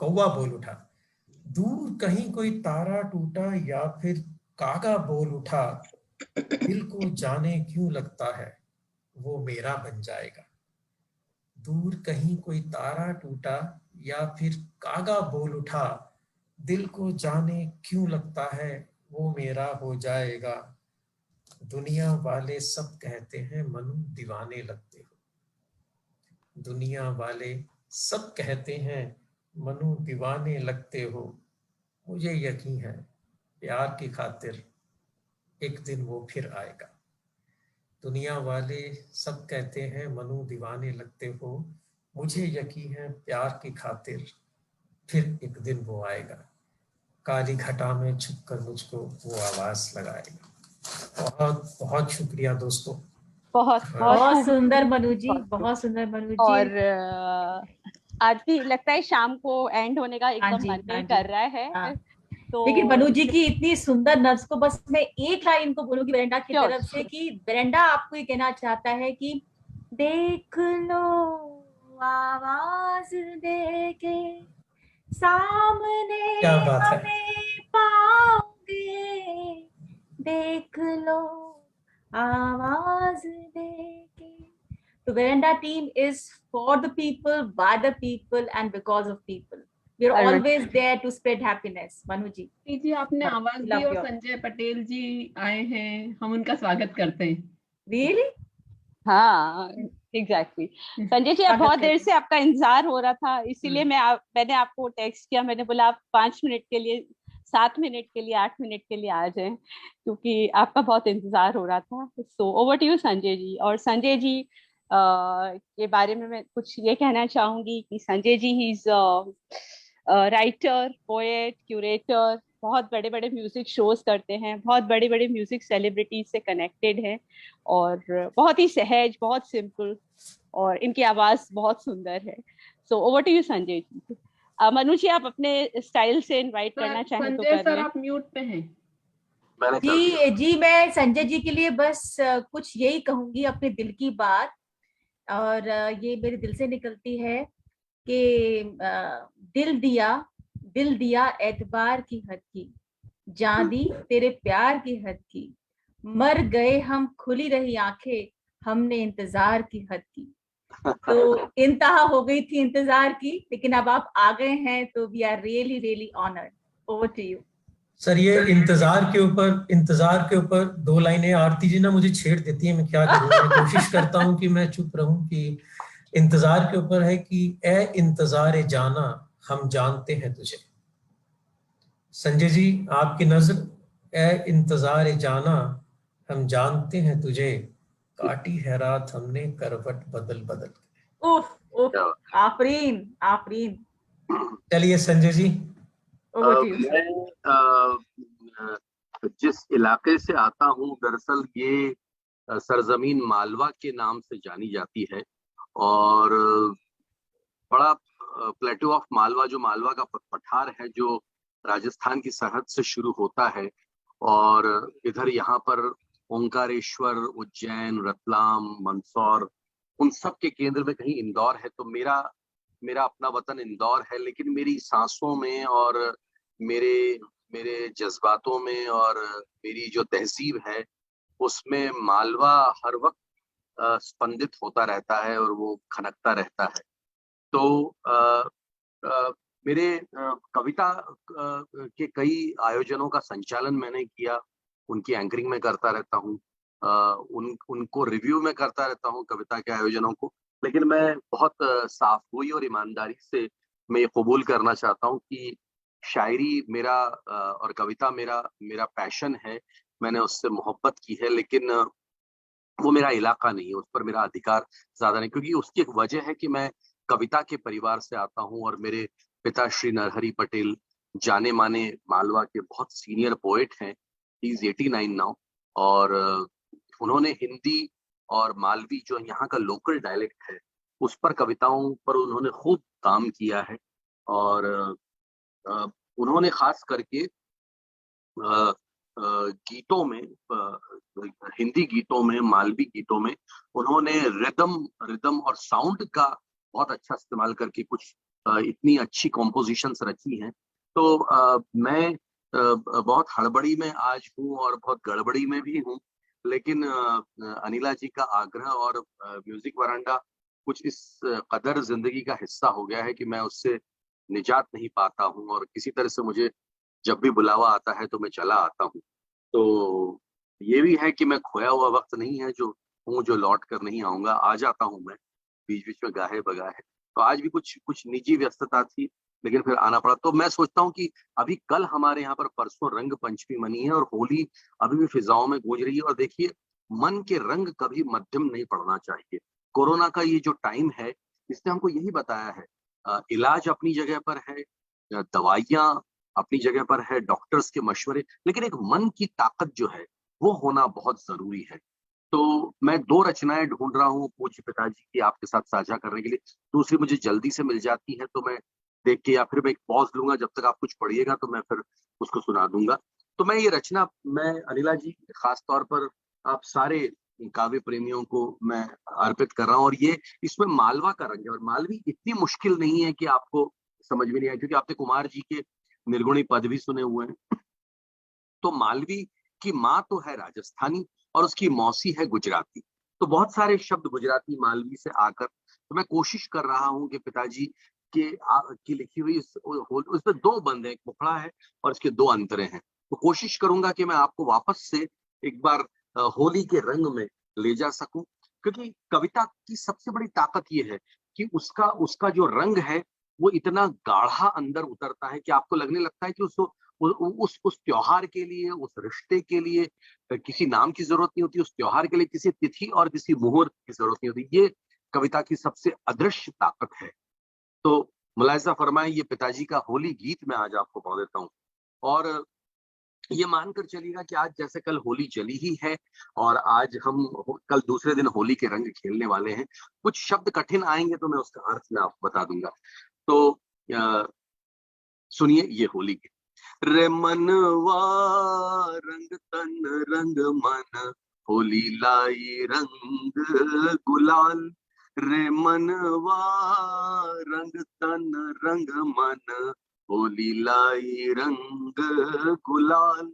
कौवा बोल उठा। दूर कहीं कोई तारा टूटा या फिर कागा बोल उठा। दिल को जाने क्यों लगता है वो मेरा बन जाएगा। दूर कहीं कोई तारा टूटा या फिर कागा बोल उठा। दिल को जाने क्यों लगता है वो मेरा हो जाएगा। दुनिया वाले सब कहते हैं मनु दीवाने लगते हो। दुनिया वाले सब कहते हैं मनु दीवाने लगते हो। मुझे यकीन है प्यार की खातिर एक दिन वो फिर आएगा। दुनिया वाले सब कहते हैं मनु दीवाने लगते हो। मुझे यकीन है प्यार की खातिर फिर एक दिन वो आएगा। काली घटा में छुपकर मुझको वो आवाज लगाएगा। बहुत बहुत शुक्रिया दोस्तों। बहुत बहुत सुंदर मनु जी, बहुत सुंदर मनु जी। और आरती लगता है शाम को एंड होने का एकदम मन भी कर रहा है। तो लेकिन मनु जी की इतनी सुंदर नर्स को बस मैं एक लाइन को बोलूंगी बेरेंडा की तरफ से कि बेरेंडा आपको ये कहना चाहता है कि देख लो आवाज दे के सामने हमें पाओगे। देख लो आवाज दे के। तो Veranda team is for the people, by the people and because of people. We are Arun. always there to spread happiness. Manu ji. जी आपने हाँ, आवाज दी love और you. संजय पटेल जी आए हैं, हम उनका स्वागत करते हैं। Really? हाँ एग्जैक्टली संजय जी, स्वागत बहुत देर करते से आपका इंतजार हो रहा था, इसीलिए मैंने आपको टेक्स्ट किया। मैंने बोला आप 5 मिनट के लिए, 7 मिनट के लिए, 8 मिनट के लिए आ जाएं, क्योंकि आपका बहुत इंतजार हो रहा था। So over to you Sanjay ji. और संजय जी के बारे में मैं कुछ ये कहना चाहूंगी कि Sanjay ji he is writer, poet, curator, बहुत बड़े बड़े म्यूजिक शोज करते हैं, बहुत बड़े बड़े म्यूजिक सेलिब्रिटीज से कनेक्टेड हैं, और बहुत ही सहज, बहुत सिंपल, और इनकी आवाज बहुत सुंदर है। So over to you Sanjay ji. Manu ji, आप अपने स्टाइल से इनवाइट करना चाहें तो संजय कर सर लें। आप म्यूट पे हैं। जी, मैं संजय जी के लिए बस कुछ यही कहूंगी, अपने दिल की बात, और ये मेरे दिल से निकलती है कि दिल दिया एतबार की हद की, जान दी तेरे प्यार की हद की, मर गए हम खुली रही आंखें, हमने इंतजार की हद की। तो इंतहा हो गई थी इंतजार की, लेकिन अब आप आ गए हैं तो we are really really honoured. Over to you sir. ये इंतजार के ऊपर 2 लाइनें आरती जी ना मुझे छेड़ देती है, मैं क्या करूं। मैं कोशिश करता हूं कि मैं चुप रहूं। कि इंतजार के ऊपर है कि ए इंतजार जाना हम जानते हैं तुझे। संजय जी, आपकी नजर, ए इंतजार जाना हम जानते हैं तुझे, काटी है रात हमने करवट बदल बदल। उफ उफ, आफरीन आफरीन। चलिए संजय जी। मैं जिस इलाके से आता हूँ, दरअसल ये सरजमीन मालवा के नाम से जानी जाती है, और बड़ा प्लेटू ऑफ मालवा, जो मालवा का पठार है, जो राजस्थान की सरहद से शुरू होता है, और इधर यहाँ पर ओंकारेश्वर, उज्जैन, रतलाम, मंदसौर, उन सब के केंद्र में कहीं इंदौर है। तो मेरा अपना वतन इंदौर है, लेकिन मेरी सांसों में और मेरे जज्बातों में और मेरी जो तहजीब है उसमें मालवा हर वक्त स्पंदित होता रहता है और वो खनकता रहता है। तो मेरे कविता के कई आयोजनों का संचालन मैंने किया, उनकी एंकरिंग में करता रहता हूँ, उनको रिव्यू में करता रहता हूँ कविता के आयोजनों को। लेकिन मैं बहुत साफगोई और ईमानदारी से मैं ये कबूल करना चाहता हूँ कि शायरी मेरा और कविता मेरा पैशन है, मैंने उससे मोहब्बत की है, लेकिन वो मेरा इलाका नहीं है, उस पर मेरा अधिकार ज्यादा नहीं, क्योंकि उसकी एक वजह है कि मैं कविता के परिवार से आता हूँ, और मेरे पिता श्री नरहरि पटेल जाने माने मालवा के बहुत सीनियर पोएट हैं। ही इज 89 नाउ, और उन्होंने हिंदी और मालवी, जो यहाँ का लोकल डायलेक्ट है, उस पर कविताओं पर उन्होंने खूब काम किया है। और उन्होंने खास करके गीतों में, हिंदी गीतों में, मालवी गीतों में उन्होंने रिदम और साउंड का बहुत अच्छा इस्तेमाल करके कुछ इतनी अच्छी कॉम्पोजिशंस रची हैं। तो मैं बहुत हड़बड़ी में आज हूँ और बहुत गड़बड़ी में भी हूँ, लेकिन अनिला जी का आग्रह और म्यूजिक वरांडा कुछ इस कदर जिंदगी का हिस्सा हो गया है कि मैं उससे निजात नहीं पाता हूँ, और किसी तरह से मुझे जब भी बुलावा आता है तो मैं चला आता हूँ। तो ये भी है कि मैं खोया हुआ वक्त नहीं है जो लौट कर नहीं आऊंगा, आ जाता हूँ मैं बीच बीच में गाहे बगाहे। तो आज भी कुछ निजी व्यस्तता थी, लेकिन फिर आना पड़ा। तो मैं सोचता हूँ कि अभी कल हमारे यहाँ पर परसों रंग पंचमी मनी है, और होली अभी भी फिजाओं में गूंज रही है। और देखिए, मन के रंग कभी मध्यम नहीं पड़ना चाहिए। कोरोना का ये जो टाइम है, इसने हमको यही बताया है, इलाज अपनी जगह पर है, दवाइयाँ अपनी जगह पर है, डॉक्टर्स के मशवरे, लेकिन एक मन की ताकत जो है वो होना बहुत जरूरी है। तो मैं 2 रचनाएं ढूंढ रहा हूँ पूज्य पिताजी की आपके साथ साझा करने के लिए। दूसरी मुझे जल्दी से मिल जाती है तो मैं देख के, या फिर मैं एक पॉज लूंगा, जब तक आप कुछ पढ़िएगा तो मैं फिर उसको सुना दूंगा। तो मैं ये रचना, मैं अनिला जी खास तौर पर आप सारे काव्य प्रेमियों को मैं अर्पित कर रहा हूँ। और ये इसमें मालवा का रंग है, और मालवी इतनी मुश्किल नहीं है कि आपको समझ में नहीं आए, क्योंकि आपने कुमार जी के निर्गुणी पद भी सुने हुए हैं। तो मालवी की माँ तो है राजस्थानी और उसकी मौसी है गुजराती, तो बहुत सारे शब्द गुजराती मालवी से आकर, तो मैं कोशिश कर रहा हूँ कि पिताजी की लिखी हुई उसमें 2 बंद है, एक मुखड़ा है और इसके 2 अंतरे हैं। तो कोशिश करूंगा कि मैं आपको वापस से एक बार होली के रंग में ले जा सकूं, क्योंकि कविता की सबसे बड़ी ताकत ये है कि उसका जो रंग है वो इतना गाढ़ा अंदर उतरता है कि आपको लगने लगता है कि उस त्योहार के लिए, उस रिश्ते के लिए किसी नाम की जरूरत नहीं होती, उस त्योहार के लिए किसी तिथि और किसी मुहूर्त की जरूरत नहीं होती। ये कविता की सबसे अदृश्य ताकत है। तो मुलाहिजा फरमाए, ये पिताजी का होली गीत मैं आज आपको पढ़ देता हूँ। और ये मानकर चलिएगा कि आज जैसे कल होली चली ही है और आज हम कल दूसरे दिन होली के रंग खेलने वाले हैं। कुछ शब्द कठिन आएंगे तो मैं उसका अर्थ मैं आपको बता दूंगा। तो सुनिए ये होली के। रे मनवा रंग तन रंग मन, होली लाई रंग गुलाल। रे मनवा रंग तन रंग मन, होली लाई रंग गुलाल।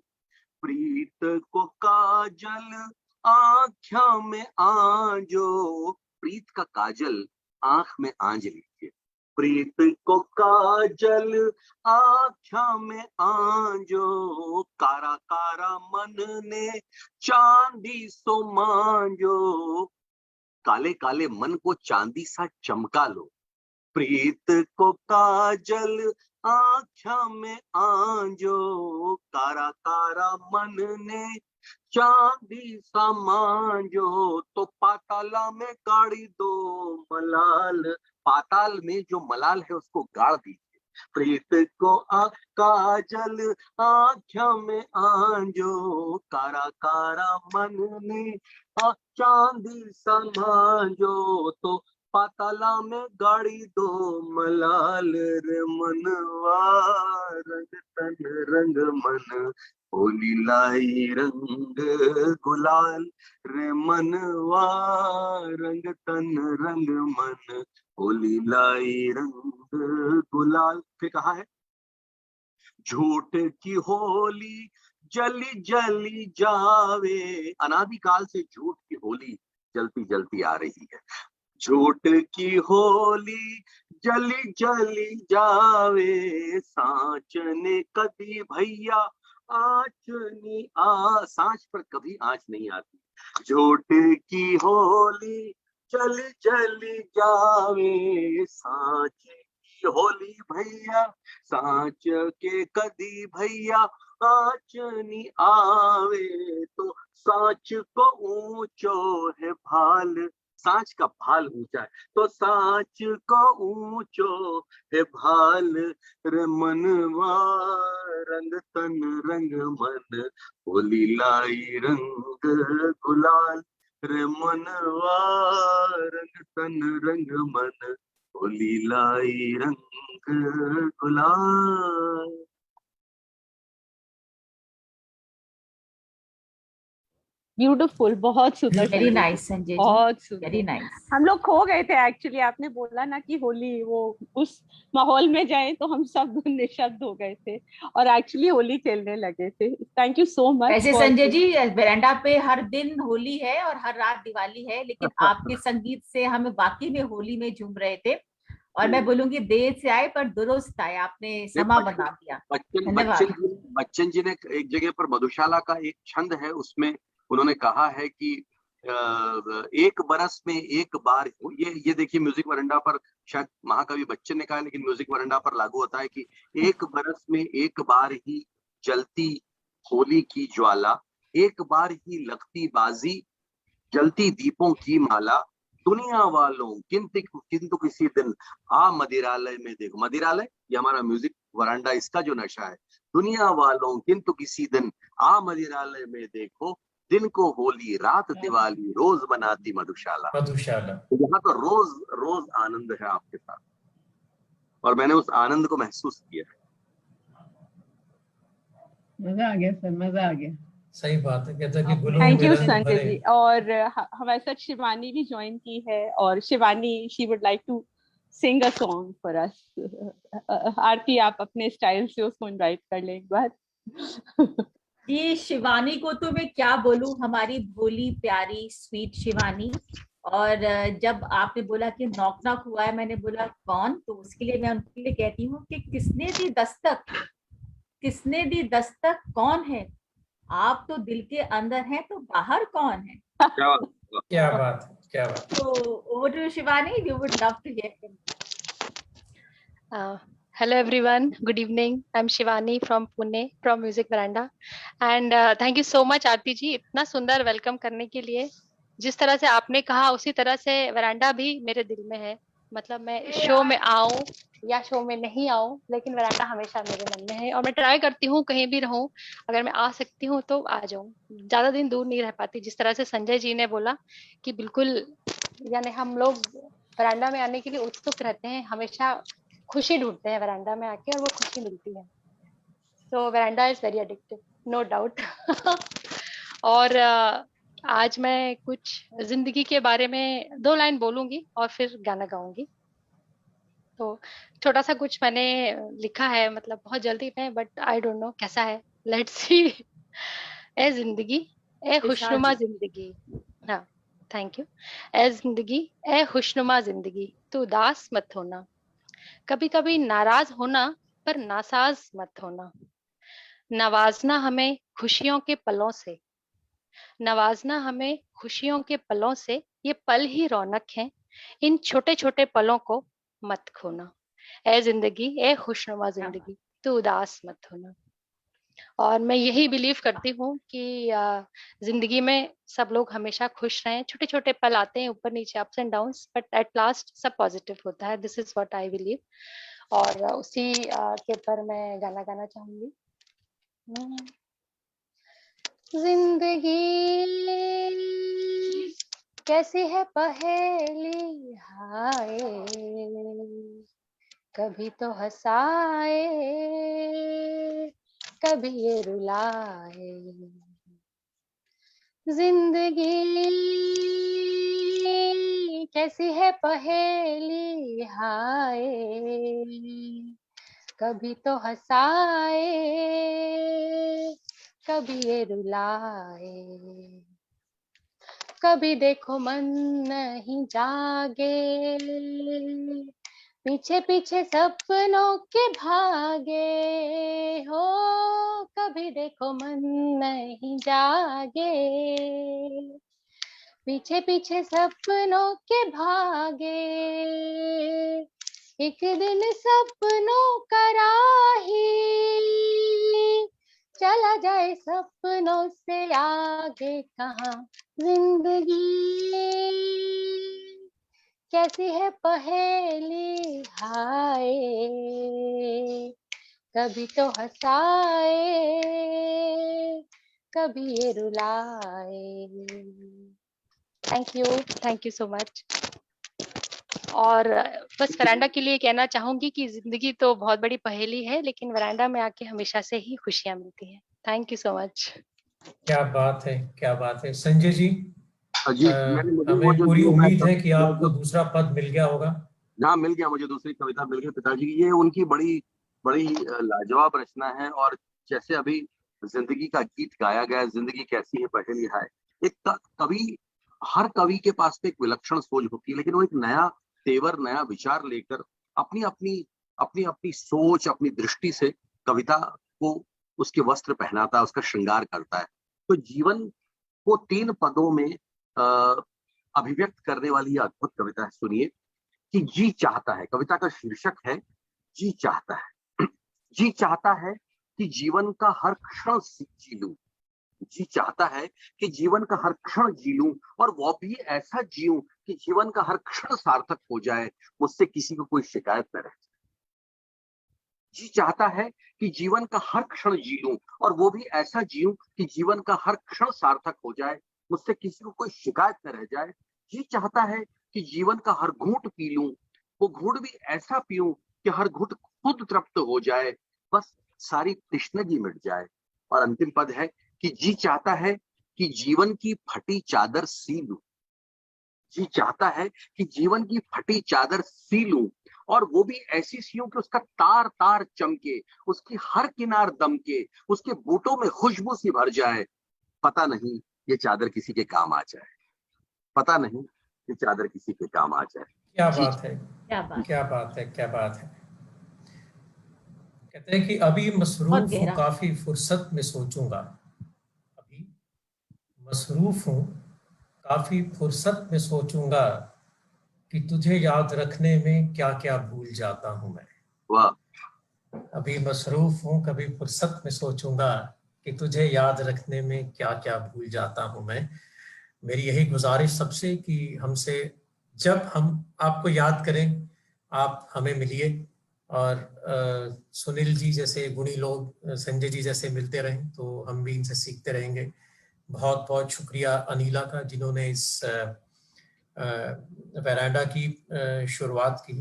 प्रीत को काजल आँखों में आंजो, प्रीत का काजल आंख में आंज लीजिए। प्रीत को काजल आँखों में आंजो, कारा कारा मन ने चांदी सो मांजो। काले काले मन को चांदी सा चमका लो। प्रीत को काजल आँखों में आंजो, कारा कारा मन ने चांदी सा मांजो। तो पाताला में गाड़ी दो मलाल, पाताल में जो मलाल है उसको गाड़ दीजिए। प्रीत को काजल आँखों में आंजो, कारा कारा मन ने चांदी सा मांजो। तो पाताला में गाड़ी दो मलाल। रे मनवा रंग तन रंग मन, होली लाई रंग गुलाल। रे मनवा रंग तन रंग मन, होली लाई रंग गुलाल। फिर कहा है, झूठ की होली जली जली जावे। अनादिकाल से झूठ की होली जलती जलती आ रही है। झूठ की होली जली जली जावे, सांच ने कभी भैया आँच नहीं सांच पर कभी आँच नहीं आती। झूठ की होली जली जली जावे, सांच की होली भैया सांच के कभी भैया आँच नहीं आवे। तो सांच को ऊंचो है भाल, सांच का भाल ऊंचा है तो सांच को ऊंचो है भाल। रे मनवा रंग तन रंग मन, होली लाई रंग गुलाल। रे मनवा रंग तन रंग मन, होली लाई रंग गुलाल। ब्यूटीफुल, बहुत सुंदर। वेरी नाइस संजय जी, बहुत सुंदर, वेरी नाइस। हम लोग खो गए थे एक्चुअली। आपने बोला ना कि होली, वो उस माहौल में जाए तो हम सब निशब्द हो गए थे और एक्चुअली होली खेलने लगे थे। Thank you so much. वैसे संजय जी वेरांडा पे हर दिन होली है और हर रात दिवाली है, लेकिन आपके संगीत से हम बाकी में होली में झूम रहे थे। और मैं बोलूंगी देर से आए पर दुरुस्त आए, आपने समा बना दिया। बच्चन जी ने एक जगह पर मधुशाला का एक छंद है, उसमें उन्होंने कहा है कि एक बरस में एक बार, ये देखिए म्यूजिक वरंडा पर शायद महाकवि बच्चन ने कहा, लेकिन म्यूजिक वरंडा पर लागू होता है कि एक बरस में एक बार ही जलती होली की ज्वाला, एक बार ही लगती बाजी, जलती दीपों की माला। दुनिया वालों किंतु किसी दिन आ मदिरालय में देखो। मदिरालय ये हमारा म्यूजिक वरांडा, इसका जो नशा है। दुनिया वालों किंतु किसी दिन आ मदिरालय में देखो, दिन को होली रात दिवाली रोज बनाती मधुशाला। तो यहाँ तो रोज रोज आनंद है आपके साथ और मैंने उस आनंद को महसूस किया है। मजा आ गया सर, मजा आ गया। सही बात है, कहते हैं कि गुलों थैंक यू में रंग संजय भरे। जी। और हमारे साथ शिवानी भी ज्वाइन की है और Shivani, she would like to sing a song for us. Aarti, आप अपने स्टाइल से उसको इनवाइट कर लें एक बार। ये शिवानी को तो मैं क्या बोलूं, हमारी भोली प्यारी स्वीट शिवानी। और जब आपने बोला कि नॉक नॉक हुआ है, मैंने बोला कौन, तो उसके लिए मैं उनके लिए कहती हूँ कि किसने दी दस्तक, किसने दी दस्तक, कौन है? आप तो दिल के अंदर हैं, तो बाहर कौन है? क्या बात क्या बात, क्या बात। So over to Shivani, we would love to hear from you. Hello everyone, good evening. I'm Shivani from Pune, from Music Veranda. And thank you so much आरती जी, इतना सुंदर वेलकम करने के लिए। जिस तरह से आपने कहा उसी तरह से वरांडा भी मेरे दिल में है। मतलब मैं शो में आऊं या शो में नहीं आऊं, लेकिन वरांडा हमेशा मेरे मन में है और मैं ट्राई करती हूँ कहीं भी रहूं, अगर मैं आ सकती हूँ तो आ जाऊं, ज्यादा दिन दूर नहीं रह पाती। जिस तरह से संजय जी ने बोला कि बिल्कुल, यानी हम लोग वरांडा में आने के लिए उत्सुक रहते हैं, हमेशा खुशी ढूंढते हैं वरांडा में आके और वो खुशी मिलती है। तो Veranda is very addictive, no doubt. और आज मैं कुछ जिंदगी के बारे में 2 लाइन बोलूंगी और फिर गाना गाऊंगी। तो छोटा सा कुछ मैंने लिखा है, मतलब बहुत जल्दी में, बट आई डोंट नो कैसा है, लेट्स सी। ए जिंदगी, ए खुशनुमा जिंदगी, हाँ थैंक यू। ए जिंदगी, ए खुशनुमा जिंदगी, तू उदास मत होना, कभी कभी नाराज होना पर नासाज मत होना, नवाजना हमें खुशियों के पलों से, नवाजना हमें खुशियों के पलों से, ये पल ही रौनक है, इन छोटे छोटे पलों को मत खोना। ए जिंदगी, ए खुशनुमा जिंदगी, तू उदास मत होना। और मैं यही बिलीव करती हूँ कि जिंदगी में सब लोग हमेशा खुश रहें। छोटे छोटे पल आते हैं ऊपर नीचे, ups and downs, but at last सब पॉजिटिव होता है। This is what I believe. और उसी के ऊपर मैं गाना गाना चाहूंगी। जिंदगी कैसी है पहेली, हाय कभी तो हंसाए, कभी ये रुलाए। जिंदगी कैसी है पहेली, हाय कभी तो हंसाए, कभी ये रुलाए। कभी देखो मन नहीं जागे, पीछे पीछे सपनों के भागे हो, कभी देखो मन नहीं जागे, पीछे पीछे सपनों के भागे। एक दिन सपनों का राही चला जाए सपनों से आगे कहाँ। जिंदगी कैसी है पहेली, हाय कभी तो हंसाए, कभी ये रुलाए। Thank you so much. और बस वरांडा के लिए कहना चाहूंगी कि जिंदगी तो बहुत बड़ी पहेली है, लेकिन वरांडा में आके हमेशा से ही खुशियां मिलती हैं। Thank you so much. क्या बात है, क्या बात है। संजय जी, हमें पूरी उम्मीद है कि आपको दूसरा पद मिल गया होगा। हाँ, मिल गया, मुझे दूसरी कविता मिल गई पिताजी की। ये उनकी बड़ी बड़ी लाजवाब रचना है। और जैसे अभी जिंदगी का गीत गाया गया, जिंदगी कैसी है पहेली है, एक कवि, हर कवि के पास एक विलक्षण सोच होती है, लेकिन वो एक नया तेवर, नया विचार लेकर अपनी अपनी अपनी अपनी सोच, अपनी दृष्टि से कविता को उसके वस्त्र पहनाता है, उसका श्रृंगार करता है। तो जीवन को 3 पदों में अभिव्यक्त करने वाली यह अद्भुत कविता है। सुनिए कि जी चाहता है, कविता का शीर्षक है जी चाहता है। जी चाहता है कि जीवन का हर क्षण जी लूं, जी चाहता है कि जीवन का हर क्षण जी लूं, और वो भी ऐसा जीऊं कि जीवन का हर क्षण सार्थक हो जाए, मुझसे किसी को कोई शिकायत न रहे। जी चाहता है कि जीवन का हर क्षण जी लूं, और वो भी ऐसा जीऊं कि जीवन का हर क्षण सार्थक हो जाए, मुझसे किसी को कोई शिकायत न रह जाए। जी चाहता है कि जीवन का हर घूंट पी लूं, वो घूंट भी ऐसा पीऊं कि हर घूंट खुद तृप्त हो जाए, बस सारी तृष्णगी मिट जाए। और अंतिम पद है कि जी चाहता है कि जीवन की फटी चादर सी लूं, जी चाहता है कि जीवन की फटी चादर सी लूं, और वो भी ऐसी सीऊं कि उसका तार तार चमके, उसकी हर किनार दमके, उसके बूटों में खुशबू सी भर जाए। पता नहीं ये चादर किसी के काम आ जाए, पता नहीं कि चादर किसी के काम आ जाए। क्या जी, बात है, क्या बात, क्या बात है, क्या बात है। कहते हैं कि अभी बहुत मसरूफ हूँ, गहरा। काफी फुर्सत में सोचूंगा। अभी मसरूफ हूँ, काफी फुर्सत में सोचूंगा कि तुझे याद रखने में क्या क्या भूल जाता हूँ मैं। वाह, अभी मसरूफ हूँ, कभी फुर्सत में सोचूंगा कि तुझे याद रखने में क्या क्या भूल जाता हूँ मैं। मेरी यही गुजारिश सबसे कि हमसे जब हम आपको याद करें, आप हमें मिलिए और सुनील जी जैसे गुणी लोग, संजय जी जैसे मिलते रहें तो हम भी इनसे सीखते रहेंगे। बहुत बहुत शुक्रिया अनीला का, जिन्होंने इस वेरांडा की शुरुआत की।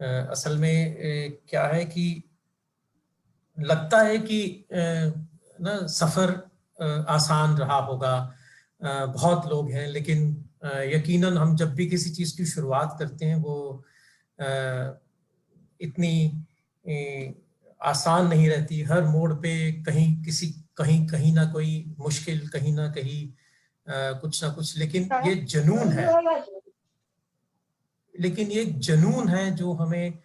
असल में क्या है कि लगता है कि ना सफ़र आसान रहा होगा, बहुत लोग हैं, लेकिन यकीनन हम जब भी किसी चीज़ की शुरुआत करते हैं वो इतनी आसान नहीं रहती। हर मोड़ पे कहीं कहीं ना कोई मुश्किल, कहीं ना कहीं कुछ ना कुछ, लेकिन ये जुनून है, लेकिन ये जुनून है जो हमें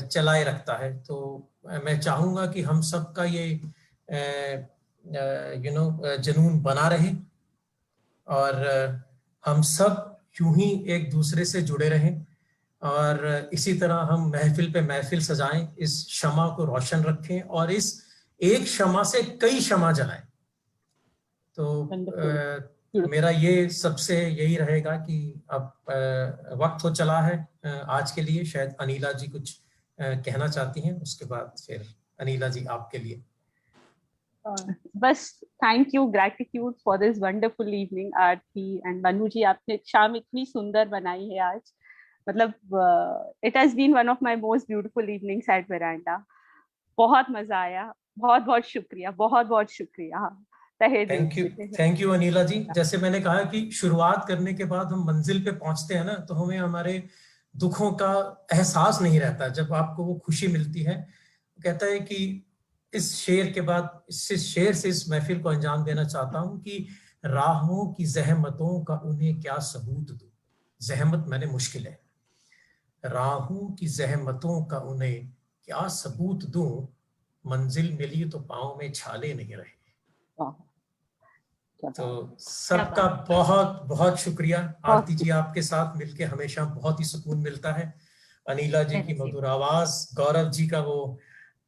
चलाए रखता है। तो मैं चाहूँगा कि हम सब का ये जुनून बना रहे और हम सब यूं ही एक दूसरे से जुड़े रहें और इसी तरह हम महफिल पे महफिल सजाएं, इस शमा को रोशन रखें और इस एक शमा से कई शमा जलाएं। तो मेरा ये सबसे यही रहेगा कि अब वक्त हो चला है आज के लिए। शायद अनीला जी कुछ कहना चाहती हैं, उसके बाद फिर अनीला जी आपके लिए। बस thank you, gratitude for this wonderful evening. Aarti and Manu ji, आपने शाम इतनी सुंदर बनाई है आज, मतलब it has been one of my most beautiful evenings at Veranda. बहुत मजा आया, बहुत बहुत शुक्रिया, बहुत बहुत शुक्रिया। Thank you Anila ji. जैसे मैंने कहा कि शुरुआत करने के बाद हम मंजिल पे पहुंचते हैं ना, तो हमें हमारे दुखों का एहसास नहीं रहता। जब आपको वो खुशी मिलती है, कहता है कि इस शेर के बाद, इस शेर से इस महफिल को अंजाम देना चाहता हूं कि राहों की जहमतों का उन्हें क्या सबूत दूं। जहमत मैंने मुश्किल है, राहों की जहमतों का उन्हें क्या सबूत दूं, मंजिल मिली तो पांव में छाले नहीं रहे। तो सबका बहुत बहुत शुक्रिया। आरती जी, आपके साथ मिलके हमेशा बहुत ही सुकून मिलता है। अनीला जी की मधुर आवाज, गौरव जी का वो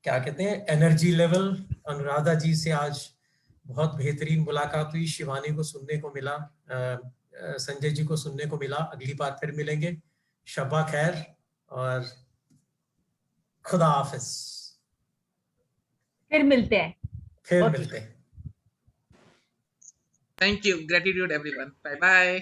क्या कहते हैं एनर्जी लेवल, अनुराधा जी से आज बहुत बेहतरीन मुलाकात हुई, शिवानी को सुनने को मिला, संजय जी को सुनने को मिला। अगली बार फिर मिलेंगे। शबा खैर और खुदा हाफिज। फिर मिलते हैं, फिर मिलते हैं। Thank you. Gratitude, everyone. Bye bye.